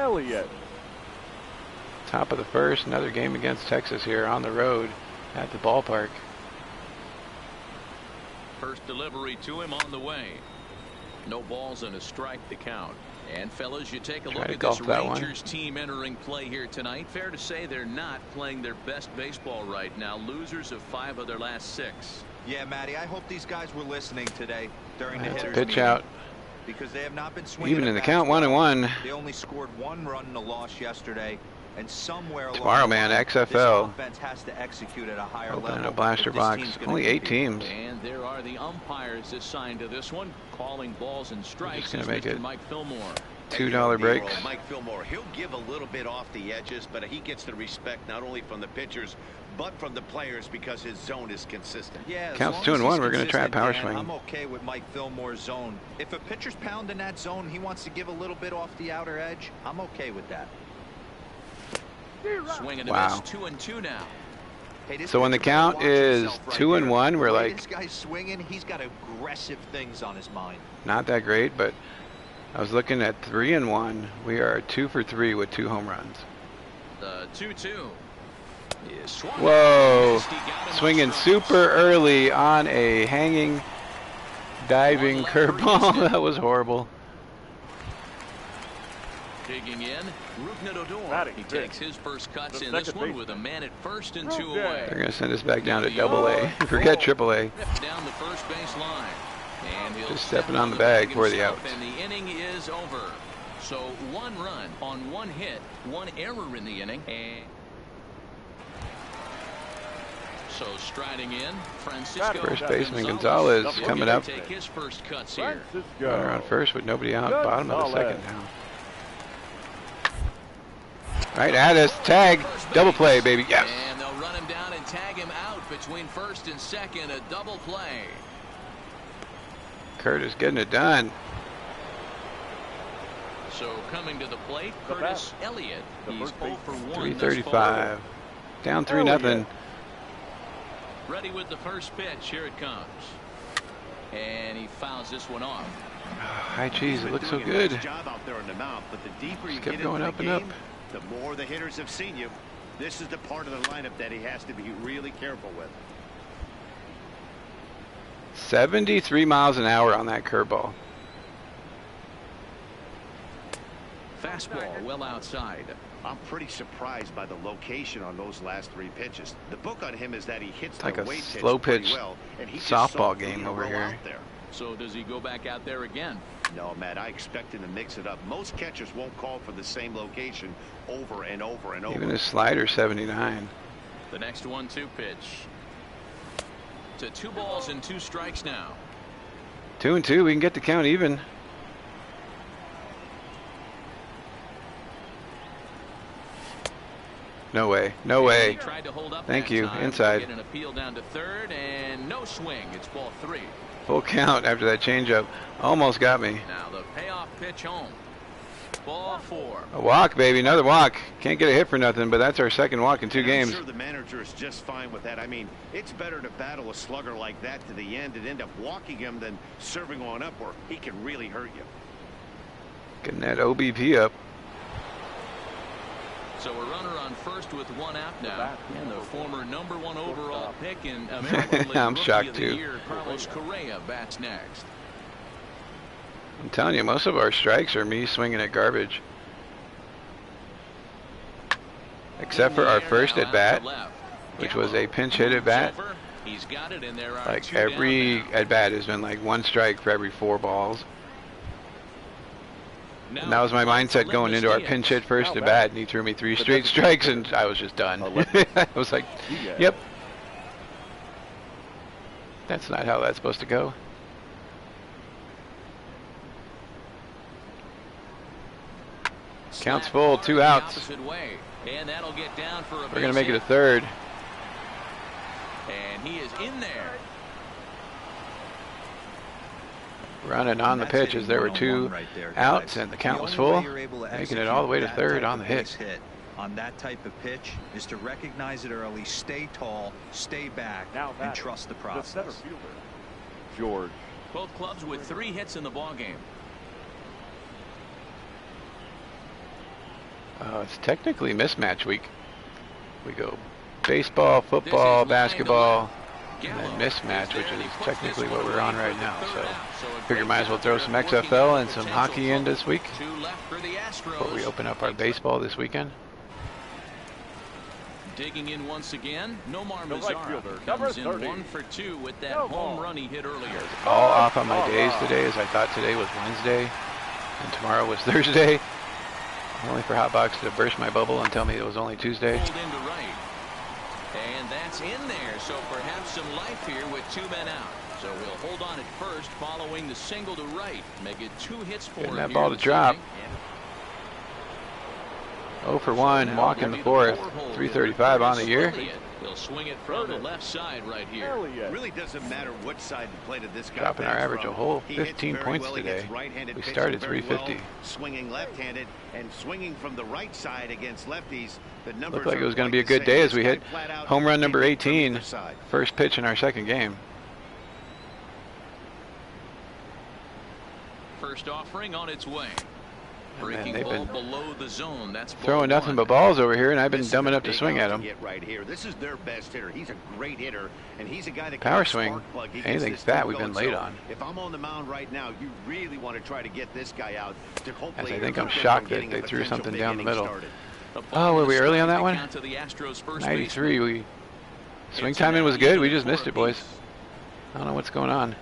Elliott. Top of the first, another game against Texas here on the road at the ballpark. First delivery to him on the way. No balls and a strike to count. And fellas, you take a look to at this golf that one. Rangers team entering play here tonight. Fair to say they're not playing their best baseball right now. Losers of 5 of their last 6. Yeah, Matty, I hope these guys were listening today during the That's a hitters pitch meeting, out. because they have not been swinging. Even the in the bats count, well. 1-1. They only scored 1 run in a loss yesterday, and somewhere along Tomorrow, the man, line, XFL. This offense has to execute at a higher Opening level. a blaster if this box. team's gonna Only 8 compete. teams. And there are the umpires assigned to this one, calling balls and strikes. gonna Is make Mr. it Mike Fillmore. $2 breaks. Mike Fillmore, he'll give a little bit off the edges, but he gets the respect not only from the pitchers, but from the players because his zone is consistent. Yeah, as Counts long 2 as and 1. he's We're going to try a consistent, power Dan, swing. I'm okay with Mike Fillmore's zone. If a pitcher's pounding that zone, he wants to give a little bit off the outer edge. I'm okay with that. Swing and a Wow. miss, 2-2 now. Hey, this So when the pitcher better count watch is himself right 2 and here. 1, The we're way like this guy's swinging, he's got aggressive things on his mind. not that great, but I was looking at 3-1. We are 2 for 3 with 2 home runs. The 2-2. Whoa! Swinging super early on a hanging, diving curveball. That was horrible. Digging in, Batting he fifth. takes his first cuts The in this second one baseman. with a man at first and 2 Okay. away. They're going to send us back down to AA. Forget AAA. Down the first base line. And he'll Just stepping step on the bag for the himself, outs. And the inning is over. So 1 run on 1 hit, 1 error in the inning. And so striding in, Francisco First baseman Gonzalez coming up. Take his first cuts here. Runner on first with nobody out. Bottom of the second now. Right at us. Tag. Double play, baby. Yes. And they'll run him down and tag him out between first and second. A double play. Curtis getting it done. So coming to the plate, Curtis Elliott. He's 0 for 1 thus far. 335. Down 3-0. Ready with the first pitch. Here it comes. And he fouls this one off. Hi, cheese. It looks so Doing a good. nice job out there on the mound, but the deeper you Just kept get going into up the and game, up. the more the hitters have seen you. This is the part of the lineup that he has to be really careful with. 73 miles an hour on that curveball. Fastball well outside. I'm pretty surprised by the location on those last 3 pitches. The book on him is that he hits Like the a weight slow pretty pitch well, and he just softball saw game the over roll here. out there. So does he go back out there again? No, Matt, I expect him to mix it up. Most catchers won't call for the same location over and over and over. Even his slider 79. The next 1-2 pitch. To 2 balls and 2 strikes now. 2-2. We can get the count even. No way. No He way. tried to hold up Thank that you. time. Inside. Get an appeal down to third and no swing. It's ball 3. Full count after that changeup. Almost got me. Now the payoff pitch home. Ball 4. A walk, baby. Another walk. Can't get a hit for nothing, but that's our second walk in 2 games. I'm sure the manager is just fine with that. I mean, it's better to battle a slugger like that to the end and end up walking him than serving on up where he can really hurt you. Getting that OBP up. So a runner on first with 1 out now. And the former #1 overall pick in American League I'm Rookie shocked of the too. Year, Carlos Correa bats next. I'm telling you, most of our strikes are me swinging at garbage. Except for our first at bat, which was a pinch hit at bat. He's got it, and there are Like 2 down every now. at bat has been like 1 strike for every 4 balls. Now And that was my mindset going into our pinch hit first at bat, and he threw me 3 straight strikes, and I was just done. I was like, yep. That's not how that's supposed to go. Counts full, 2 outs. Opposite way, and that'll get down for a We're going to base make it a hit. third. And he is in there. Running on the That's pitch as hitting there were 1-on-1 2 right there, outs, guys. and the count was only full. way you're able to Making it all the way to execute that third type on the of hit. base hit on that type of pitch is to recognize it early, stay tall, stay back, Now and batting, trust the the center process. fielder, George. Both clubs with 3 hits in the ball game. It's technically mismatch week. We go baseball, football, basketball, and then mismatch, which is technically what we're on right now. So figure might as well throw some XFL and some hockey in this week before we open up our baseball this weekend. Digging in once again, Nomar The right Mazara fielder, comes number in 30. 1 for 2 with that No home ball. run he hit earlier. All off on my days today, as I thought today was Wednesday and tomorrow was Thursday. Only for Hotbox to burst my bubble and tell me it was only Tuesday. Pulled into right. And that's in there, so perhaps some life here with 2 men out. So we'll hold on at first following the single to right. Make it 2 hits for Getting him that here ball to this drop. evening. 0 for 1, walk in the 4th, 335 on the year. He'll swing it from the left side right here. Elliott. Really doesn't matter what side the plate of this guy Dropping our bats average from. a whole He hits 15 very points well. He gets today. right-handed We pitching started very 350. well, swinging left-handed and swinging from the right side against lefties. The numbers Looked like it are was going to quite be a the good same. day This as we guy hit flat out home run number came in from 18, either side. first pitch in our second game. First offering on its way. Breaking they've ball been below the zone. That's throwing nothing but balls over here, and I've been This is dumb a enough to big swing out at them. get right here. This is their best hitter. He's a great hitter, and he's a guy that Power can swing. spark plug. He gets Anything this fat team we've been going. late So on. If I'm on the mound right now, you really want to try to get this guy out to hopefully. As I think I'm keep them shocked from that getting they a threw potential something big down the inning middle. started. Oh, were we early on that one? Count to the Astros first 93. baseman. We swing timing was good. We just missed it, boys. I don't know what's going on.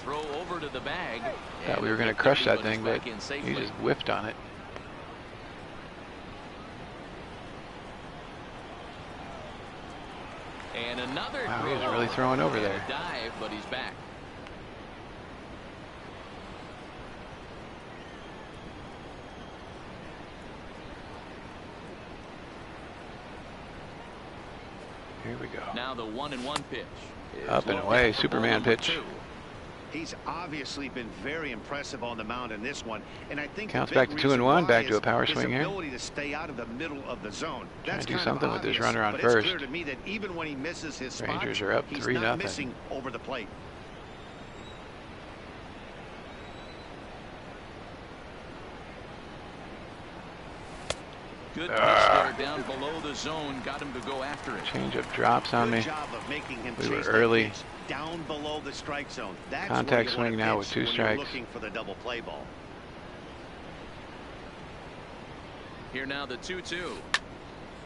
Throw over to the bag. Thought we were going to crush that thing, but he just whiffed on it. And another Wow, he was throw. really throwing over And a there. dive, but he's back. Here we go. Now the 1-1 pitch. is Up and low away, down for ball Superman number pitch. 2. He's obviously been very impressive on the mound in this one, and I think Counts the big back to 2-1, reason why back to a is power his swing here. ability to stay out of the middle of the zone. That's do kind of something with this obvious, runner on but first. It's clear to me that even when he misses his spots, Rangers are up he's 3-0. not missing over the plate. Good pitch there down below the zone. Got him to go after it. Changeup drops on Good me. job of making him We were chase that early. pitch down below the strike zone. That's Contact where you swing want to now pitch with 2 when you're strikes. looking for the double play ball. Here now the 2-2.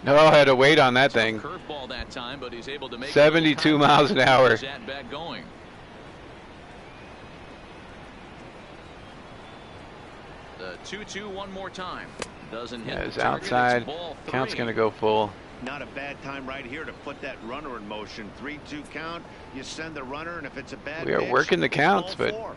No, I had to wait on that thing. Curveball that time, but he's able to make 72 miles an hour. At bat going. The 2-2 one more time. Doesn't hit Yeah, the it's target. outside. It's ball 3. Count's going to go full. Not a bad time right here to put that runner in motion. 3-2 count. You send the runner, and if it's a bad We are pitch, working the it's counts, ball but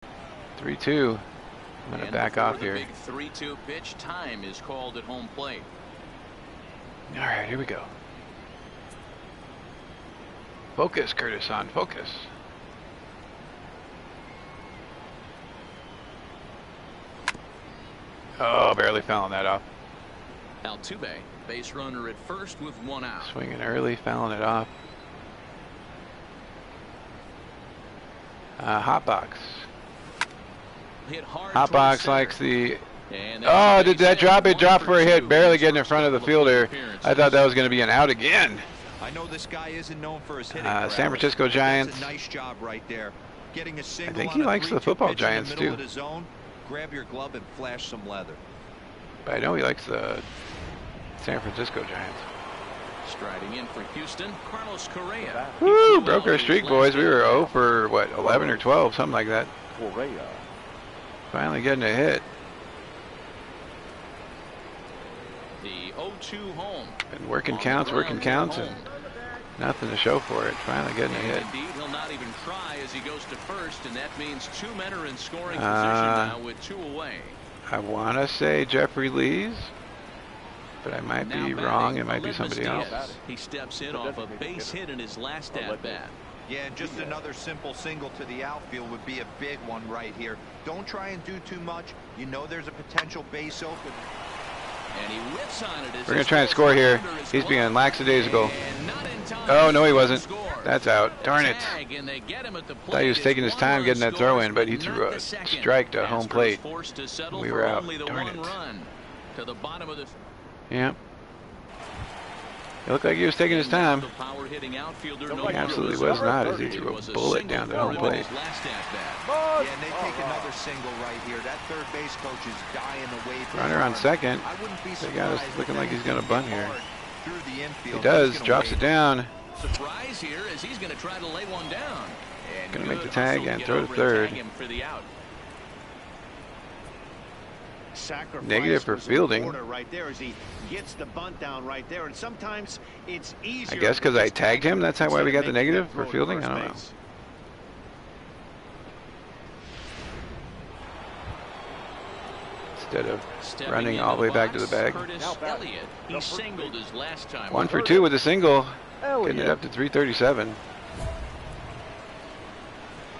4. 3-2. I'm going to And back before off the here. big 3-2 pitch, time is called at home plate. All right, here we go. Focus, Curtis, on focus. Oh, barely fouling that off. Altuve, base runner at first with 1 out. Swinging early, fouling it off. Hot box. Hit hard Hot towards box center. likes the. And Oh, that's a did base that hit. drop? It 1 dropped for a hit, two. barely getting in front of the fielder. I thought that was going to be an out again. I know this guy isn't known for his hitting. San prowess, Francisco but that's Giants. a nice job right there. Getting a single think on he a likes the 3-2 football pitch in the Giants, middle too. of the zone. Grab your glove and flash some leather. But I know he likes the San Francisco Giants. Striding in for Houston, Carlos Correa. Woo! Broke our streak, boys. We were 0 for, what, 11 or 12, something like that. Correa. Finally getting a hit. The 0-2 home. Been working On the counts, ground working at counts, home. and nothing to show for it. Finally getting a And hit. indeed, he'll not even try as he goes to first, and that means 2 men are in scoring position now with 2 away. I want to say Jeffrey Lee's, but I might Now be batting, wrong. It might be Aledmys somebody Diaz. else. He steps in off a base hit in his last at bat. Yeah, and just another simple single to the outfield would be a big one right here. Don't try and do too much. You know there's a potential base open. And he whips on it. We're going to try and score here. He's being lackadaisical. Oh, no, he wasn't. That's out. Darn it. Thought he was taking his time getting that throw in, but he threw a strike to home plate. We were out. Darn it. Yeah. It looked like he was taking his time. He absolutely was not, as he threw a bullet down to home plate. Yeah, and they take another single right here. That third base coach is dying to wait for Runner on second. I wouldn't be They got us surprised looking if like that he's going to is bunt here. hard through the infield. He does. He's gonna Drops wait. it down. Surprise here as he's going to try to lay one down. And Gonna make the good tag hustle and get throw to over and third. tag him for the out. Sacrifice Negative for was fielding. important right there as he gets the bunt down right there, and sometimes it's easier. I guess because I tagged him, that's how why we got the instead of making negative that for throw to fielding? I first don't know. base. Instead of Stepping running into all the way back to the box, bag. Curtis Elliott. He singled his last time. 1 for 2 with a single. Getting it up to 337.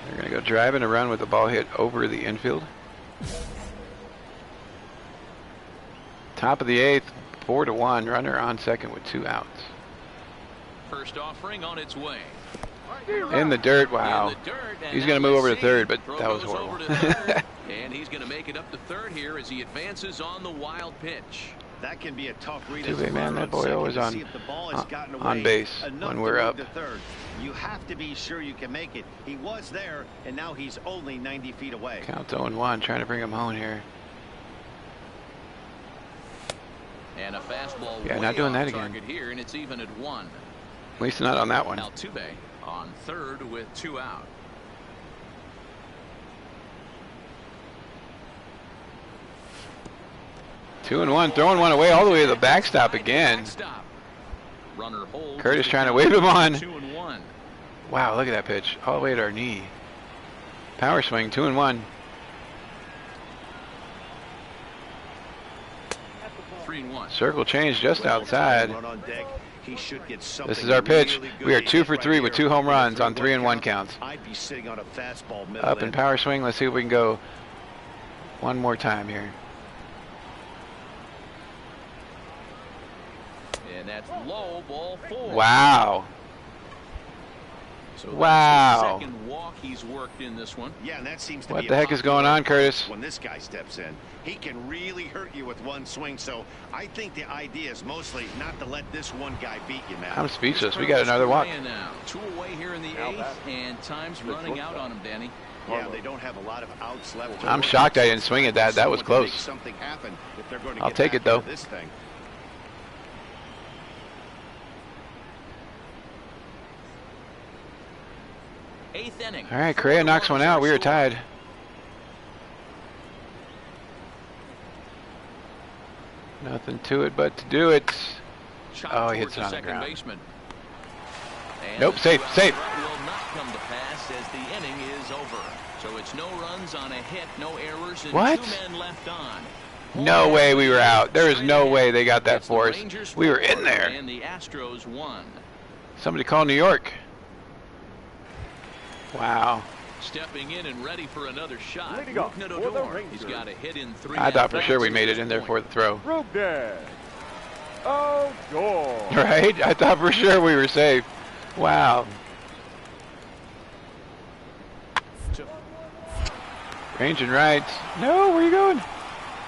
They're going to go driving a run with the ball hit over the infield. Top of the 8th, 4-1. Runner on second with 2 outs. First offering on its way. In the dirt. Wow. In the dirt, and He's now going to move over to let's third, see. but Throw that was goes over horrible. to third, and he's going to make it up to third here as he advances on the wild pitch. That can be a tough read. Too bad, man. That boy always on base when we're up. You have to be sure you can make it. He was there, and now he's only 90 feet away. Count 0-1, trying to bring him home here. And a fastball. Yeah, not doing that again. Target here, and it's even at 1. At least not on that one. Altuve on third with 2 out. Two and one, throwing one away all the way to the backstop again. Runner holds. Curtis trying to wave him on. 2-1. Wow, look at that pitch. All the way to our knee. Power swing, 2-1. 3-1. Circle change just outside. He should get This is our pitch. really We are good 2 for right 3 with here. 2 home runs on 3-1 counts. I'd be sitting on a fastball middle Up and in. power swing. Let's see if we can go one more time here. And that's low, ball 4. Wow. So that's Wow. the second walk he's worked in this one. Yeah, and that seems to What be the a heck is popular going on, approach Curtis? when this guy steps in. He can really hurt you with one swing, so I think the idea is mostly not to let this one guy beat you, man. I'm speechless. We got another walk. Now. 2 away here in the 8th, and time's running out on him, Danny. Yeah, they don't have a lot of outs left. I'm shocked I didn't swing at that. That was Someone to make close. something happen if they're going to I'll get take back it, though. into This thing. Eighth inning. All right, Correa knocks one out. We are tied. Nothing to it but to do it. Oh, he hits it on the ground. Nope, safe, safe. Will not come to pass as the inning is over. So it's no runs on a hit, no errors, and What? 2 men left on. No way we were out. There is no way they got that for us. We were in there. And the Astros won. Somebody call New York. Wow. Stepping in and ready for another shot. Leading off for the Rangers. He's got a hit in 3. I thought for sure we made it in there for the throw. Rugden. Oh, door. Right? I thought for sure we were safe. Wow. Range and right. No, where are you going?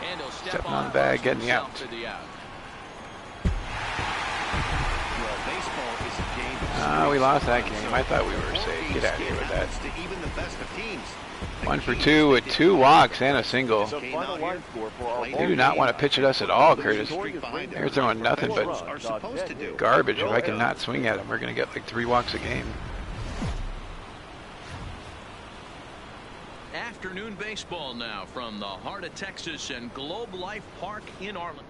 And he'll step Stepping on the bag, getting the out. for the out. Well, baseball is a game of We lost that series. game. I thought we were safe. Get out of here with that. Happens to even the best of teams. 1 for 2 with 2 walks and a single. The final line score for our They do not want to pitch at us at all, Curtis. They're throwing nothing but Are supposed to do. garbage. If I cannot swing at them, we're going to get like 3 walks a game. Afternoon baseball now from the heart of Texas and Globe Life Park in Arlington.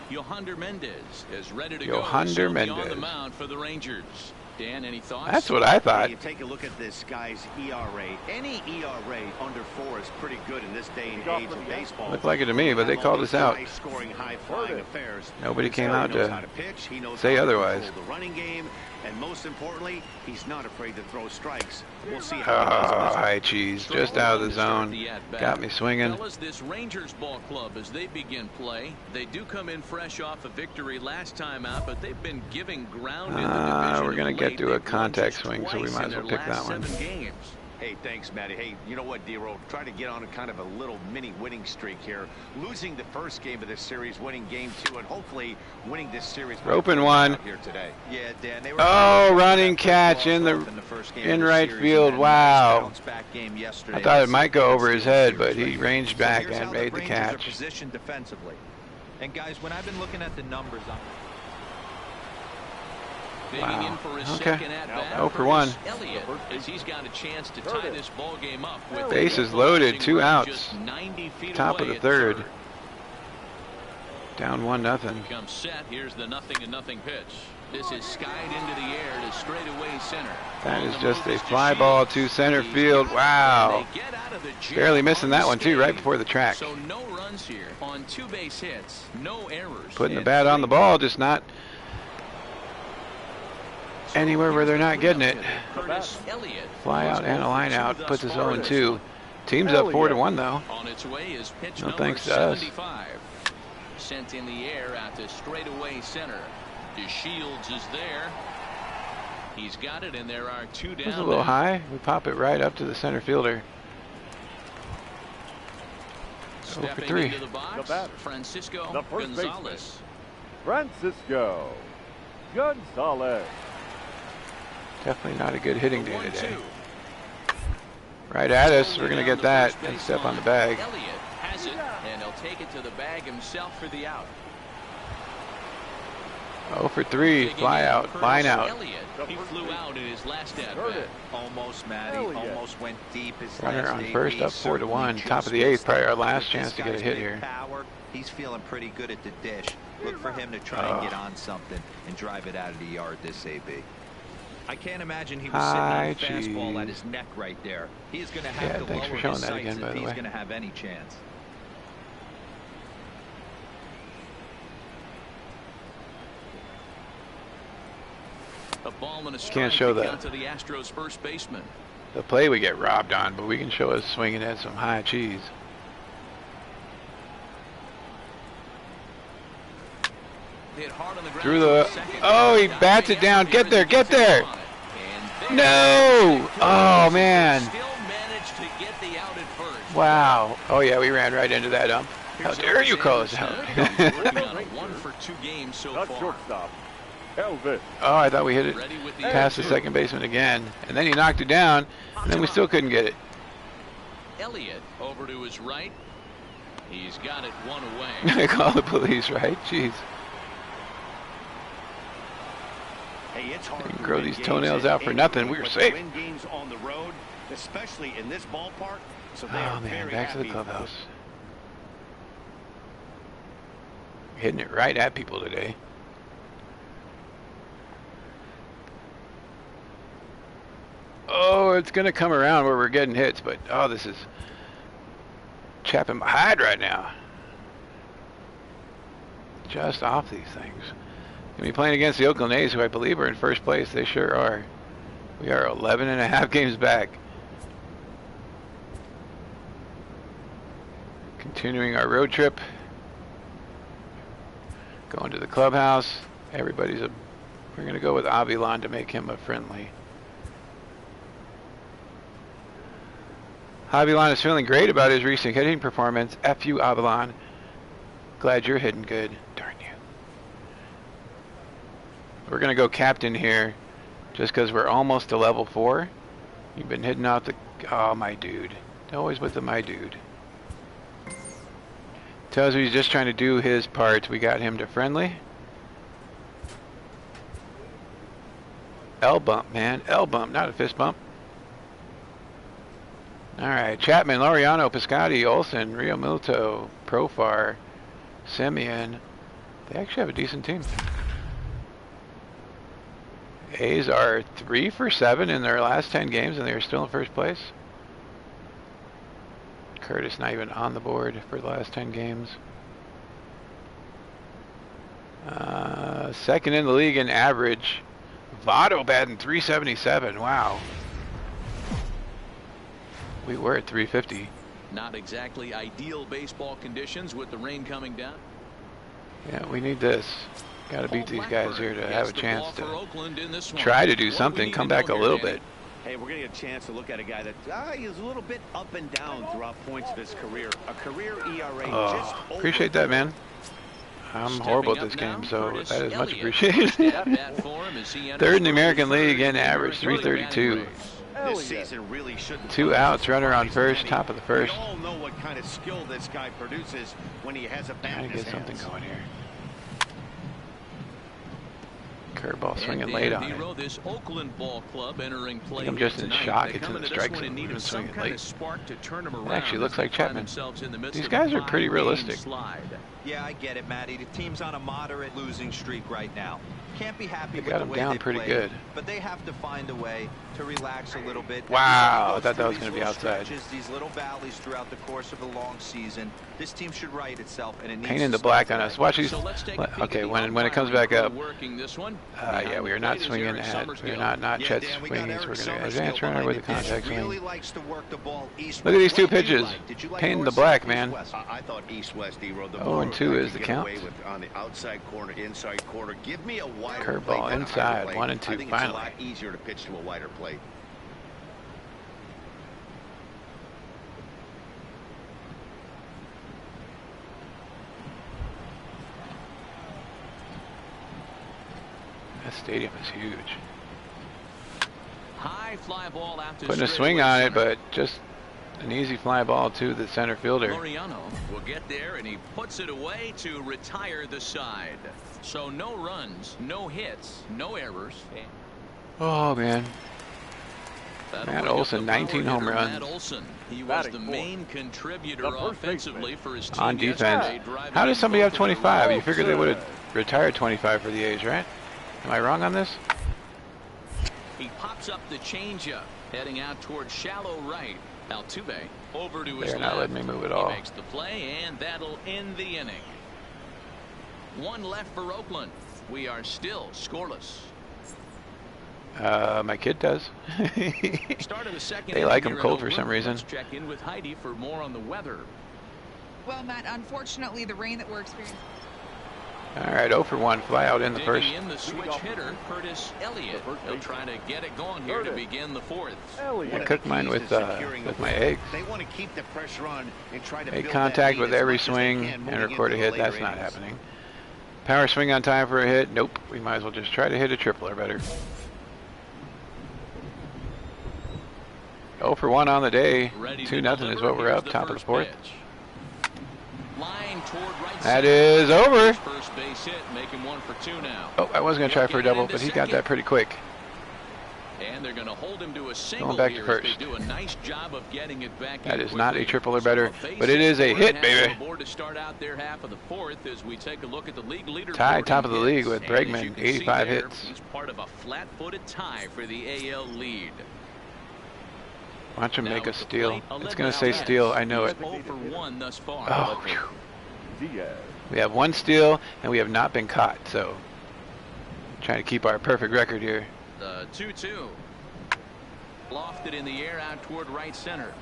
Yohander Mendez is ready to go. Yohander On the Mendez. mound for the Rangers. Dan, any thoughts? That's what I thought. You take a look at this guy's ERA. Any ERA under 4 is pretty good in this day and age of baseball. Looked like it to me, but they called us out. High-scoring, high-flying affairs. Nobody came He out knows to how pitch. He knows say how to otherwise. control the running game, and most importantly, he's not afraid to throw strikes. We'll see how he does in Oh, this one. high cheese. Just out of the zone. Got me swinging. Fellas, this Rangers ball club, as they begin play, they do come in fresh off a victory last time out, but they've been giving ground in the division. We're going to of get late. to a They've won contact just swing, so we twice might in as well their pick that last one. 7 games. Hey, thanks, Matty. Hey, you know what, D-Roll? Try to get on a kind of a little mini winning streak here. Losing the first game of this series, winning game 2, and hopefully winning this series. Roping one. Here today. Yeah, Dan, they were Oh, running catch in first game in of the right series, field. and then Wow. bounce-back game yesterday. I thought it That's might go over his the head, series but he right here. ranged So back here's and how made the Rangers are catch. positioned defensively. And guys, when I've been looking at the numbers on Digging Wow. in for his Okay. second at bat. 0 for 1. Elliott, as he's got a chance to tie this ball game up with Bases loaded, 2 outs. just 90 feet Top of away the at third. Down 1-0. Comes set. Here's the 0-0 pitch. This is skied into the air to straightaway center. That On is the just move a is fly DeShields. ball to center He's field. got it, Wow. and they get out of the jam Barely missing that one, too, right unscathed. before the track. So no runs here on 2 base hits, no errors. Putting the and bat on the 3 ball, just not anywhere where they're not getting it. Curtis Elliott Fly out and a line out. Puts us 0-2. Team's Hell up 4-1, yeah. though. On its way is pitch No number thanks to us. 75. Sent in the air out to straightaway center. DeShields is there. He's got it, and there are 2 down. It was a little high. We pop it right up to the center fielder. 0 for 3. Into the box, Francisco the first Gonzalez. baseman, Francisco Gonzalez. Definitely not a good hitting day today. Right at us. We're going to get that and step on the bag. Elliott has it, and he'll take it to the bag himself for the out. 0 for 3. Fly out. Line out. Elliott, he flew out in his last at-bat. Almost, Matty. Almost went deep. His Runner on last first, up 4-1. Top of the 8th. Probably our last chance to get a hit here. Power, he's feeling pretty good at the dish. Look for him to try and get on something and drive it out of the yard this AB. I can't imagine he was sitting on a fastball at his neck right there. He's going to have to lower his sights if he's going to have any chance. A ball and a strike. Can't show to that. count to the Astros first baseman. The play we get robbed on, but we can show us swinging at some high cheese. Hit hard on the ground. Through the... Oh, he bats it down. Get there. Get there. No. Oh, man. Still managed to get the out at first. Wow. Oh, yeah, we ran right into that ump. How dare you call us out? Working on a 1 for 2 games so The far. shortstop, Elvis. Oh, I thought we hit it past the second baseman again. And then he knocked it down, and then we still couldn't get it. Elliott over to his right. He's got it 1 away. I call the police, right? Jeez. Hey, it's hard You can to grow win these games toenails at out for any nothing. point, We were but safe. to win games on the road, especially in this ballpark. So they Oh, are man, very back to the happy. clubhouse. Hitting it right at people today. Oh, it's going to come around where we're getting hits, but oh, this is chapping my hide right now. Just off these things. Going to be playing against the Oakland A's, who I believe are in first place. They sure are. We are 11.5 games back. Continuing our road trip. Going to the clubhouse. We're going to go with Avilan to make him a friendly. Avilan is feeling great about his recent hitting performance. F you, Avilan. Glad you're hitting good. Darn you. We're going to go captain here just because we're almost to level 4. You've been hitting out the... Oh, my dude. Always with the my dude. Tells me he's just trying to do his part. We got him to friendly. L bump, man. L bump, not a fist bump. All right. Chapman, Laureano, Piscotti, Olsen, Rio Milto, Profar, Simeon. They actually have a decent team. A's are 3 for 7 in their last 10 games, and they're still in first place. Curtis not even on the board for the last 10 games. Second in the league in average. Votto batting 377. Wow. We were at 350. Not exactly ideal baseball conditions with the rain coming down. Yeah, we need this. Got to beat these guys here to have a chance to to try to do something, come back a little bit. Hey, we're going to get a chance to look at a guy that is a little bit up and down throughout points of his career. A career ERA just over Appreciate that, man. I'm horrible at this game, so that is much appreciated. Third in the American League in average, 332. This season really shouldn't. 2 outs, runner on first, top of the first. We all know what kind of skill this guy produces when he has a bat Trying in to his get something hands. going here. Curveball swinging late on it. This Oakland ball club entering play. I'm just in tonight. shock. They It's come in the into strike this one zone. in need Even of some swinging kind of late. spark to turn them around. It actually looks as they like find Chapman. themselves in the midst These of guys a are pretty 5-game realistic. slide. Yeah, I get it, Matty. The team's on a moderate losing streak right now. Can't be happy They with got the him way down they pretty played, good. but they have to find a way to relax a little bit. Wow, Everybody I thought that goes was through gonna be these little outside. stretches, these little valleys throughout the course of a long season. This team should right itself, and it needs Pain in to the black start on us. today. Watch these. So let's take a peek Okay, at the when it comes back up. working this one. Yeah, we are not swinging at. We're not Yeah, Chet's Dan, we got swings. Eric We're going to Summerskill advance runner behind with a the dish. contact Really swing. likes to work the ball east. Look at these two What did you pitches. like? Did you like Pain in the north, black, south, man. east, west? I thought east-west, D-Road. The 0-2 more I is could the get count. away with on the outside corner, inside corner. Give me a wider Curveball plate than a inside, higher plate. 1 and 2, I think finally. it's a lot easier to pitch to a wider plate. That stadium is huge. High fly ball out to Putting a swing on it, but just an easy fly ball to the center fielder. Laureano will get there, and he puts it away to retire the side. So no runs, no hits, no errors. Oh, man. That'll Matt bring up Olson, the 19 power home hitter, runs. Matt Olson. He was Batting the fourth. main contributor The first offensively baseman. for his team On defense. yesterday, driving How in does somebody have both of their 25? You runs. figured they would have retired 25 for the A's, right? Am I wrong on this? He pops up the changeup, heading out towards shallow right. Altuve over to his They're left. not letting me move at all. He makes the play, and that'll end the inning. One left for Oakland. We are still scoreless. My kid does. Start of the second They inning like him here in cold for Oakland. some reason. Let's check in with Heidi for more on the weather. Well, Matt, unfortunately, the rain that we're experiencing. All right, 0 for 1, fly out in the first. Digging in the switch hitter, Curtis Elliott. He'll try to get it going here to begin the fourth. I cooked mine with my eggs. They want to keep the pressure on and try to Make build contact that lead with as every much as they swing can and moving record a into the hit. That's later not innings. happening. Power swing on time for a hit. Nope. We might as well just try to hit a triple or better. 0 for 1 on the day. Ready 2-0 is what we're Here's up. Top of the first fourth. pitch. Line toward right That center. is over. First base hit, making 1 for 2 now. Oh, I was going to try for a double, but he got that pretty quick. And they're going to hold him to a single Going back to here as first. They do a nice job of getting it back That in is not a quickly. triple or better, So a base but it is a hit, has baby. on board to start out their half of the fourth as we take a look at the league leader. Tied top of the league with And as Bregman, you can see 85 there, hits. He's part of a flat-footed tie for the AL lead. Watch him Now make a at the steal. plate, It's going to 11 say outs. steal. I know He's it. 0 for 1 thus far. Oh, phew. Diaz. We have 1 steal, and we have not been caught. So, trying to keep our perfect record here. The 2-2. Lofted in the air out toward right center.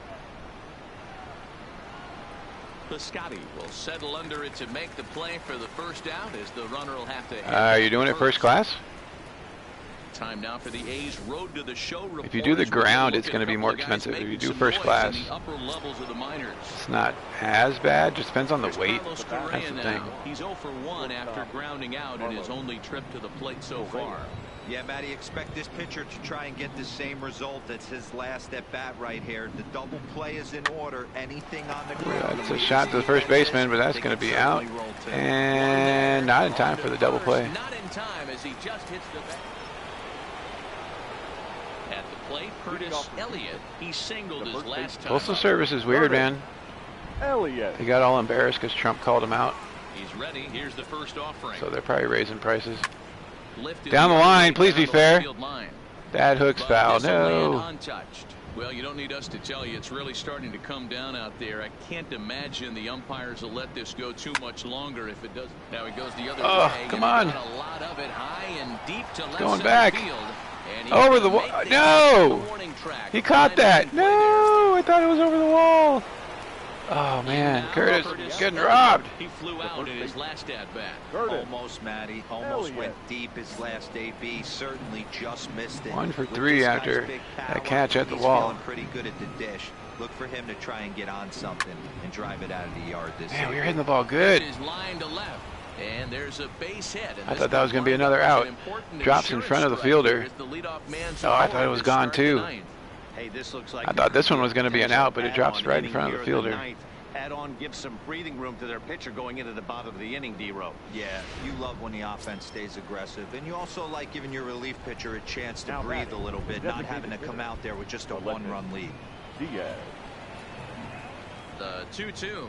Piscotti will settle under it to make the play for the first out as the runner will have to head Are you back doing to it first class? Time now for the A's Road to the Show report. If you do the as we ground, look it's at going to a be couple more of guys expensive. If making you do some first noise class, in the upper levels of the minors. it's not as bad. Just depends on the Here's weight. Carlos That's Correa the now. thing. He's 0 for 1 after grounding out in his only trip to the plate so far. Yeah, Matty, expect this pitcher to try and get the same result. That's his last at bat right here. The double play is in order. Anything on the ground. It's a shot to the first baseman, but that's going to be out. And not in time for the double play. Not in time as he just hits the bat. At the plate, Curtis Elliott. He singled his last time. Postal up. Service is weird, man. Elliott. He got all embarrassed because Trump called him out. He's ready. Here's the first offering. So they're probably raising prices. Lifted Down the line, please down be the fair. field line. That hook's But foul. this will land No. untouched. Well, you don't need us to tell you. It's really starting to come down out there. I can't imagine the umpires will let this go too much longer if it doesn't. Now he goes the other Oh, way. come and on. got a lot of it high and deep to left going center back. field. And he's Over the gonna wall. make the No. the warning track. He caught Fine that. play there. No. I thought it was over the wall. Oh, man. Now Curtis getting Elliott. robbed. He flew out in his last at bat. Curtis. Almost, Matty. Almost Elliott. went deep his last AB. Certainly just missed it. 1 for With 3 this guy's after big that power, catch at the he's wall. feeling pretty good at the dish. Look for him to try and get on something and drive it out of the yard this Man, we inning. were hitting the ball good. His line to left. And there's a base hit. And I this thought that was gonna be winds another up as out. an important Drops in insurance front of the strike fielder. here as the leadoff man Oh, I thought it was to gone start the too. ninth. Hey, this looks like I thought this one was going to be an out, but it drops add-on right in inning front of the here in fielder. ninth. Add-on gives some breathing room to their pitcher going into the bottom of the inning, D-Row. Yeah, you love when the offense stays aggressive, and you also like giving your relief pitcher a chance to Now breathe a batting, little bit, not having to designated come hitter. out there with just a Left one-run lead. Diaz. The 2-2.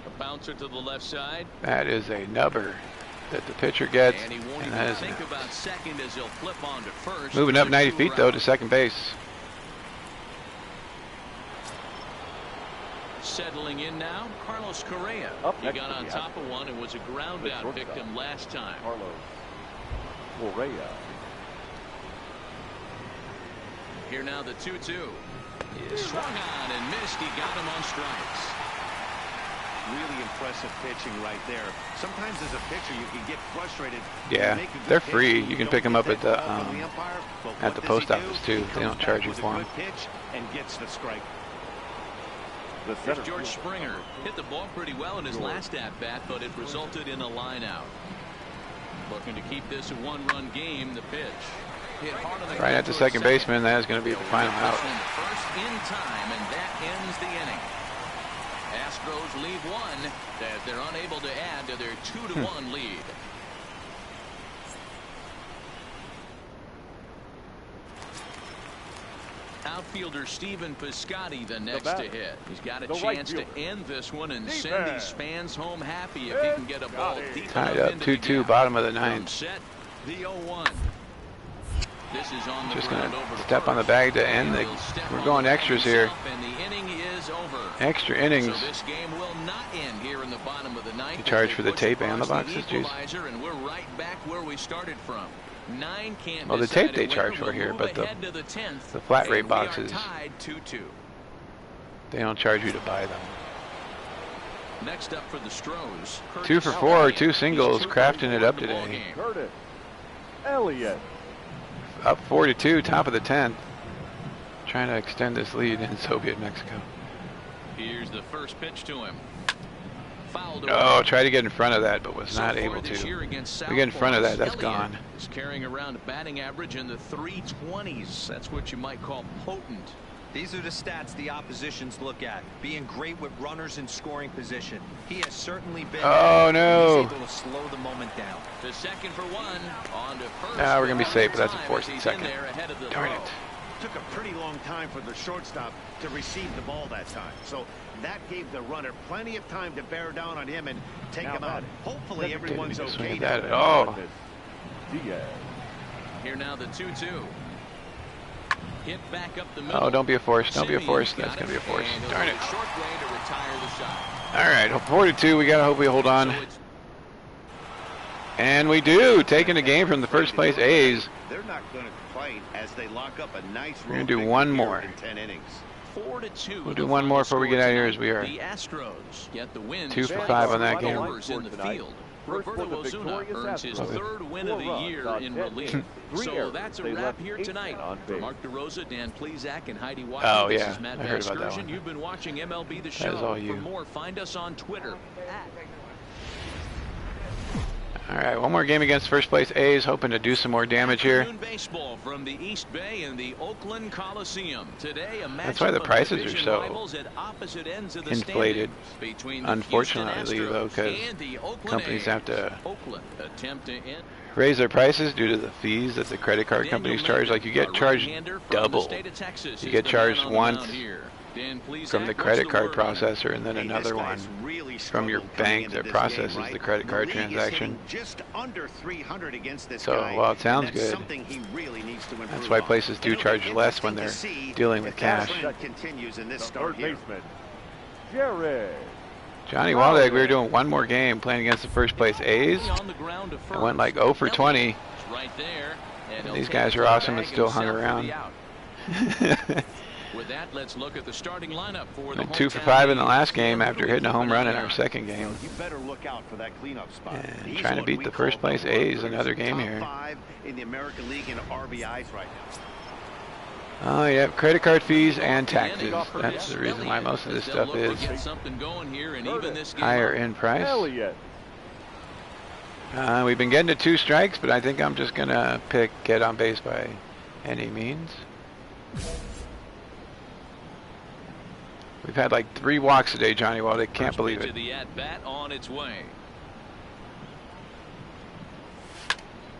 A bouncer to the left side. That is a nubber that the pitcher gets. And he won't And even that is think about second as he'll flip on to first. moving up for 90 two feet, though, to outs. second base. Settling in now, Carlos Correa. Up He next got to on the top of one and was a ground The out shortstop. victim last time. Carlos Correa. Here now the 2-2. Swung on and missed. He got him on strikes. Really impressive pitching right there. Sometimes as a pitcher, you can get frustrated. Yeah, they're free. You can pick them up at the post office too. They don't charge you for them. Pitch and gets the strike. Here's George Springer. Hit the ball pretty well in his last at-bat, but it resulted in a line out. Looking to keep this a one-run game. The pitch. Hit hard on the Right at the second baseman. That is going to be the final out. First in time, and that ends the inning. Astros leave one as they're unable to add to their 2-1 lead. Outfielder Stephen Piscotty the next to hit. He's got a chance to end this one and send these fans home happy if he can get a ball deep Tied enough up into the 2-2, gap. bottom of the ninth. Set the 0-1. This is on the Just ground going over to step on the bag to end the. We're going extras here. And the inning is over. Extra innings. So this game will not end here in the bottom of the ninth. You charge for the tape and the boxes, juice. And we're right back where we started from. 9 can't Well, the tape they decide a charge winner. for here, We'll but move ahead to the 10th, the flat rate and we are boxes, tied 2-2. they don't charge you to buy them. Next up for the Astros. 2 for 4, 2 singles, crafting it up today. Curtis Elliott. Up 4-2, top of the 10th. Trying to extend this lead in Soviet Mexico. Here's the first pitch to him. Fouled Oh, away. tried to get in front of that, but was So not far able this to. year against We get in front of that, that's Elliott gone. is carrying around a batting average in the 320s. That's what you might call potent. These are the stats the oppositions look at. Being great with runners in scoring position. He has certainly been. Oh, no. He's able to slow the moment down. The second for one. On to first. Nah, we're going to be safe, but that's a Time forced as he's second. in there ahead of the Darn throw. it. Took a pretty long time for the shortstop to receive the ball that time. So that gave the runner plenty of time to bear down on him and take him out. Hopefully everyone's Didn't okay swing that now. at all. Diaz. Here now the 2-2. Hit back up the middle. Oh, don't be a force. Don't be a force. Simeon's That's got going to be a force. and he'll Darn go it. short way to retire the shot. All right, 4-2. We got to hope we hold on. So it's And we do. Taking the game from the first place A's. They're not going to complain as they lock up a nice We're gonna road do victory one here more. in 10 innings. 4-2. We'll do one more before we get out of here as we are. The Astros get the win. 2 for 5 on that game. Overs in the field. Roberto Ozuna earns his third win of the year in relief. So that's a wrap here tonight. For Mark DeRosa, Dan Plezak, and Heidi Walker, Oh, this yeah. is Matt I heard about that Vasgersian. one. You've been watching MLB The Show. That is all you. For more, find us on Twitter. All right, one more game against first place A's, hoping to do some more damage here. Afternoon baseball from the East Bay in the Oakland Coliseum. Today, a That's why the matchup of prices are division so rivals at opposite ends of the inflated. standings between the Unfortunately, Houston though, Astros 'cause and the Oakland companies A's. have to Oakland attempt to end. raise their prices due to the fees that the credit card companies charge. Like you get charged double. You get charged once from the credit card processor and then Hey, another this one guy's really from your struggled coming bank into that this processes game, right? the credit card The league is transaction. hitting just under 300 against this So, guy, while it sounds and that's good, something he really needs to improve That's why on. places do It'll be charge less when interesting they're to see dealing with if that cash. trend continues in this The start third here. baseman, Jared. Johnny Waldeck, we were doing one more game playing against the first place A's. On the ground to I went like 0 for 20. right there, and he'll These take guys it are to the awesome and bag still hung himself for around. the out. With that, let's look at the starting lineup for the Went 2 for hometown 5 in the A's. last game after hitting a home run in our Leading second game. You better look out for that cleanup spot. And He's trying to what beat we the call first place run A's, leader. another game Top here. 5 in the American League in RBIs right now. Oh, yeah, credit card fees and The inning taxes. for That's the reason why most of this as they'll stuff look is to get something going here and even this game higher up. in price. Elliott. We've been getting to 2 strikes, but I think I'm just going to pick get on base by any means. We've had like 3 walks today, Johnny Waldeck. Can't First believe pitch it. of the at-bat on its way.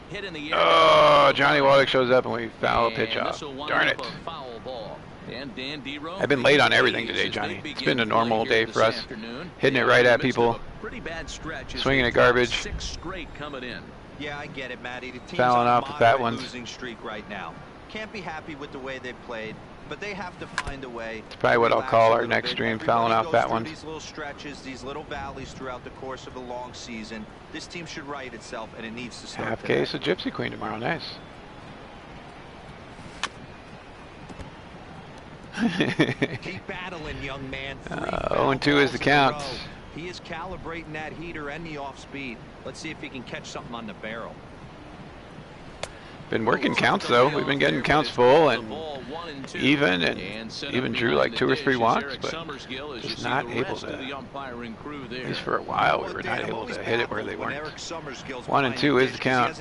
Hit in the air. Oh, Johnny Waldeck shows up and we foul a pitch And off. this'll wind Darn up it. a foul ball. And Dan Dero, I've been late on everything today, Johnny. It's been a normal day for us. Hitting it right at people. Pretty bad stretch as Swinging they at garbage. 6 straight coming in. Yeah, I get it, Matty. The team's Fouling on off a the fat moderate ones. losing streak right now. Can't be happy with the way they played, but they have to find a way. It's probably what I'll relax call a our little next bit. stream, Everybody fouling off goes fat through ones. These little stretches, these little valleys throughout the course of a long season. This team should right itself, and it needs to start Half today. case of Gypsy Queen tomorrow. Nice. Keep battling, young man. 0-2 is the count. He is calibrating that heater and the off speed. Let's see if he can catch something on the barrel. Been working counts though. We've been getting counts full and even, and even drew like 2 or 3 walks, but just not able to. At least for a while, we were not able to hit it where they weren't. 1 and 2 is the count.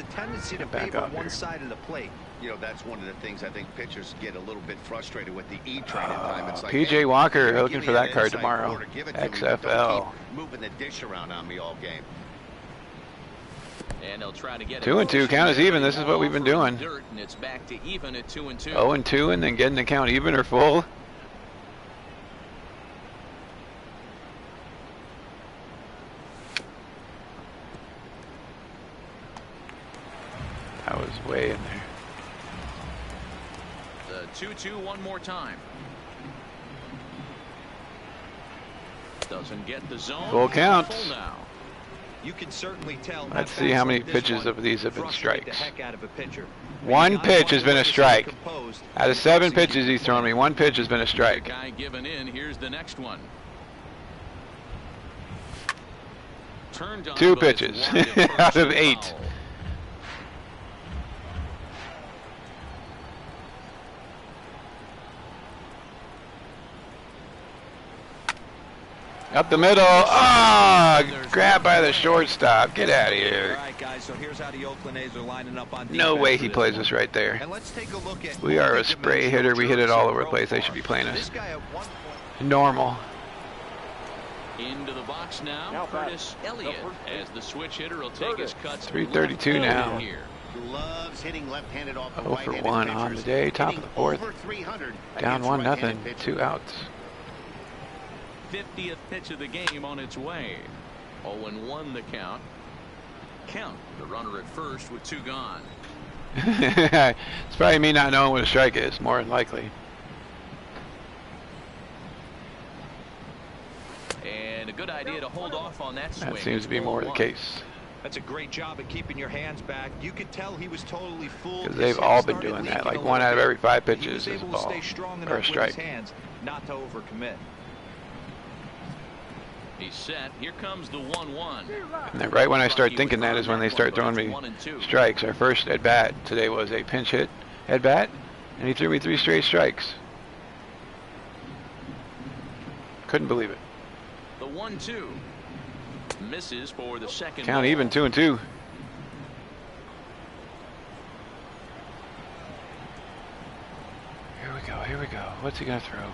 Get back up here. You know, that's one of the things I think pitchers get a little bit frustrated with the E-train at times. It's like, PJ Walker looking for that card tomorrow. XFL. Moving the dish around on me all game. And they'll try to get 2 and 2, count is even. This is what we've been doing. Dirt, and it's back to even at 2 and 2. 0 and 2, and then getting the count even or full. That was way in there. The 2-2 one more time. Doesn't get the zone. Full count. Full now. You can certainly tell. Let's see how many pitches of these have been frustrated strikes. the heck out of a pitcher. 1 pitch has been a strike. Composed. Out of 7 pitches he's thrown me, 1 pitch has been a strike. Guy giving in. Here's the next one. Turned on 2 both pitches wide at out first of and 8. foul. Up the middle. Ah, grab by the shortstop. Get out of here. All right, guys, so here's how the Oakland A's are lining up on No defense way for he this plays one. us right there. And let's take a look at We are a spray hitter. We hit it all over the place. They should be playing This us guy at one point normal. Into the box now, Now Curtis back. Elliott, as the switch hitter will take his cuts. 332 now. Here. Loves hitting left-handed off the 0 for right-handed 1 on pitchers. the day, top of Hitting the 4th. over 300 Down against 1-0, right-handed pitchers. 2 outs. 50th pitch of the game on its way. 0-1 the count. Count the runner at first with 2 gone. It's probably me not knowing what a strike is, more than likely. And a good idea to hold off on that swing. That seems to be more the case. That's a great job at keeping your hands back. You could tell he was totally fooled. Because His they've head all been started doing that. leaking Like a 1 out of little every 5 bit. He pitches was is a able to ball stay strong or enough a with his strike. hands not to overcommit. He's set. Here comes the 1-1. And then right when I start thinking that is when they start throwing me strikes. Our first at bat today was a pinch hit at bat, and he threw me 3 straight strikes. Couldn't believe it. The 1-2 misses for the second. Count ball. even 2 and 2. Here we go. Here we go. What's he gonna throw?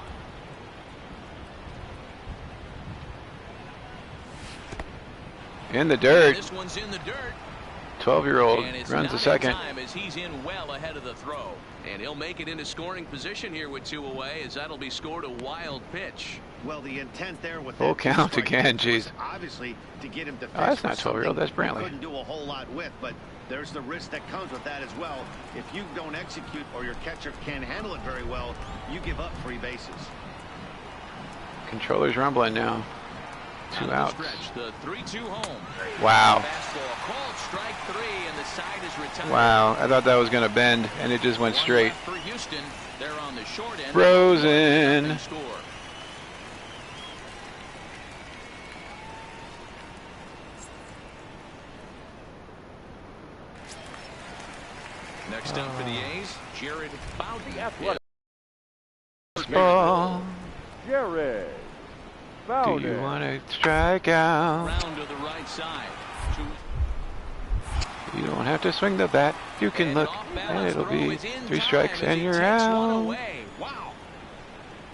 In the dirt. This one's in the dirt. 12-year-old And it's runs not the second. in time as he's in well ahead of the throw. And he'll make it into scoring position here with 2 away, as that'll be scored a wild pitch. Well, the intent there with Full that count strike again, was jeez. obviously to get him to Oh, that's fish not for 12-year-old, that's something Brantley. he couldn't do a whole lot with, but there's the risk that comes with that as well. If you don't execute or your catcher can't handle it very well, you give up 3 bases. Controller's rumbling now. 2 outs. Stretch, the 3-2 home. Wow. Fastball called strike 3, and the side is retired. Wow. I thought that was going to bend, and it just went straight. For Houston, they're on the short end. Frozen. Score. Next up for the A's, Jared Bowden. Ball. Jared Do Bowden. you want to strike out? Round to the right side. You don't have to swing the bat. You can look, and it'll be 3 strikes, and you're out. Wow.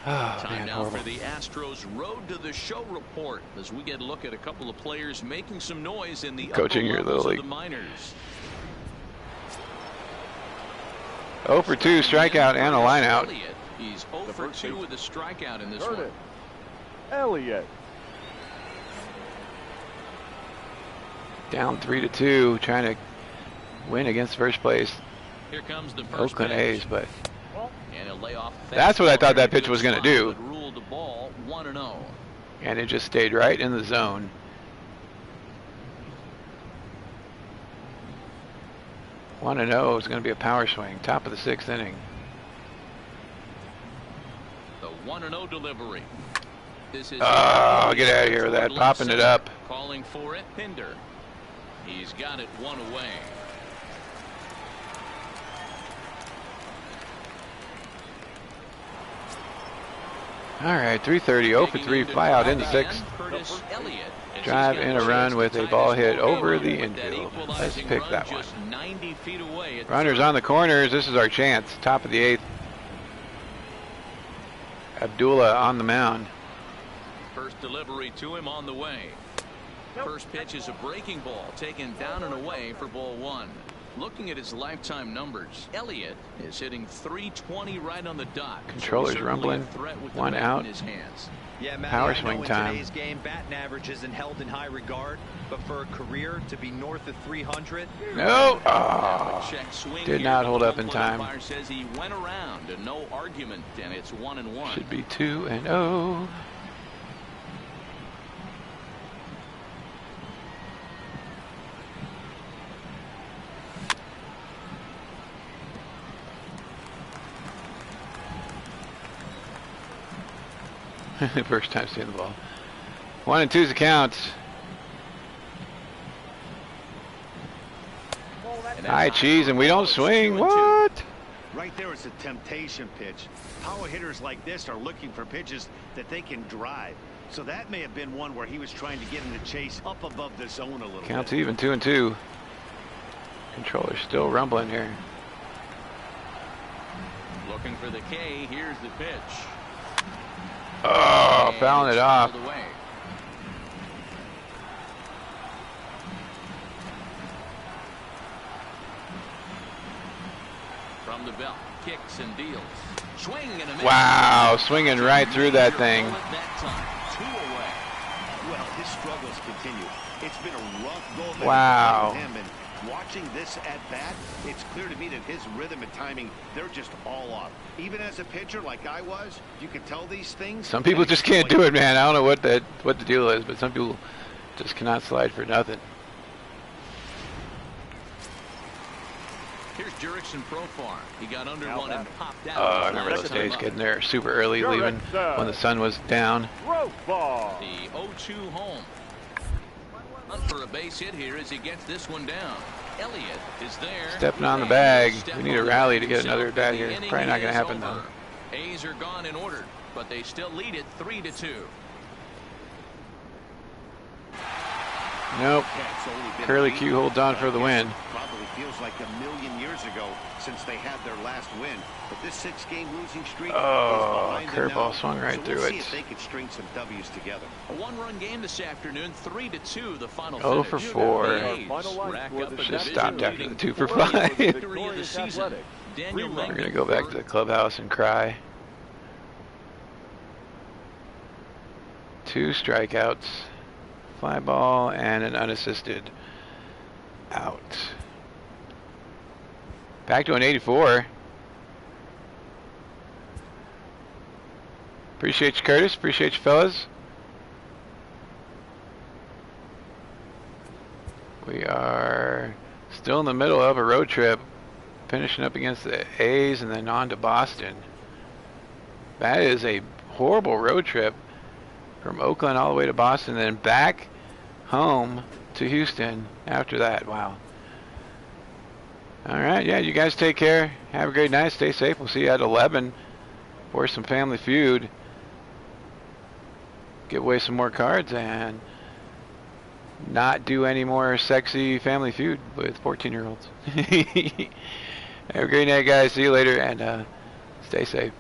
Oh, Time man, now horrible. for the Astros Road to the Show report as we get a look at a couple of players making some noise in the Coaching upper your levels little of the league. minors. 0 for 2, strikeout, and a line out. Elliott. He's 0 for 2 with a strikeout in this Curtis one. Elliott. Down 3-2, trying to win against first place Here comes the first Oakland pitch. A's, but And he'll lay off the That's what I thought that fastball. pitch was gonna Good do. spot, but ruled the ball 1-0. and it just stayed right in the zone. One and 0 is going to be a power swing, top of the 6th inning. The 1-0 delivery. This is get out of here with that, popping it up. Calling for it, Pinder. He's got it one away. All right, 330, 0 for 3, fly out into 6. Drive in a run with a ball hit over the infield. Let's pick that one. Runners on the corners. This is our chance. Top of the 8th. Abdullah on the mound. First delivery to him on the way. First pitch is a breaking ball taken down and away for ball 1. Looking at his lifetime numbers, Elliott is hitting .320 right on the dot. Controller's rumbling. 1 out. In his hands. Yeah, Matt, Power I know swing in time. Today's game, batting average isn't held in high regard, but for a career to be north of 300. No. Oh, did not hold up in time. Says he went around, and no argument, and it's 1-1. Should be 2-0. First time seeing the ball. 1 and 2's the count. High cheese, and we don't swing. What? Right there is a temptation pitch. Power hitters like this are looking for pitches that they can drive. So that may have been one where he was trying to get in the chase up above the zone a little Counts bit. even, 2 and 2. Controller's still rumbling here. Looking for the K. Here's the pitch. Oh, fouling it off. From the belt, kicks and deals. Swing and a miss. Wow, swinging right through that thing. Two away. Well, his struggles continue. It's been a rough go for him, and watching this at bat, it's clear to me that his rhythm and timing, they're just all off. Even as a pitcher like I was, you can tell these things. Some people just can't do it, man. I don't know what the deal is, but some people just cannot slide for nothing. Here's Jurickson Profar. He got under one and popped out. Oh, I remember those days, getting there super early, leaving when the sun was down. The 0-2 home. Hunt for a base hit here as he gets this one down. Elliott is there. Stepping on the bag. We need a rally to get another bat here. Probably not going to happen, though. A's are gone in order, but they still lead it 3-2. Nope. Curly Q holds on for the win. Probably feels like a million years ago since they had their last win. But this 6-game losing streak. Oh, curveball swung right through we'll it. See if they could string some W's together. A 1-run game this afternoon, 3-2 the final. 0 for 4. Should have stopped after the 2 for 5. We're going to go back to the clubhouse and cry. 2 strikeouts, fly ball, and an unassisted out. Back to an 84. Appreciate you, Curtis. Appreciate you, fellas. We are still in the middle of a road trip, finishing up against the A's and then on to Boston. That is a horrible road trip from Oakland all the way to Boston, then back home to Houston after that. Wow. All right, yeah, you guys take care. Have a great night. Stay safe. We'll see you at 11 for some Family Feud. Give away some more cards and not do any more sexy Family Feud with 14-year-olds. Have a great night, guys. See you later, and stay safe.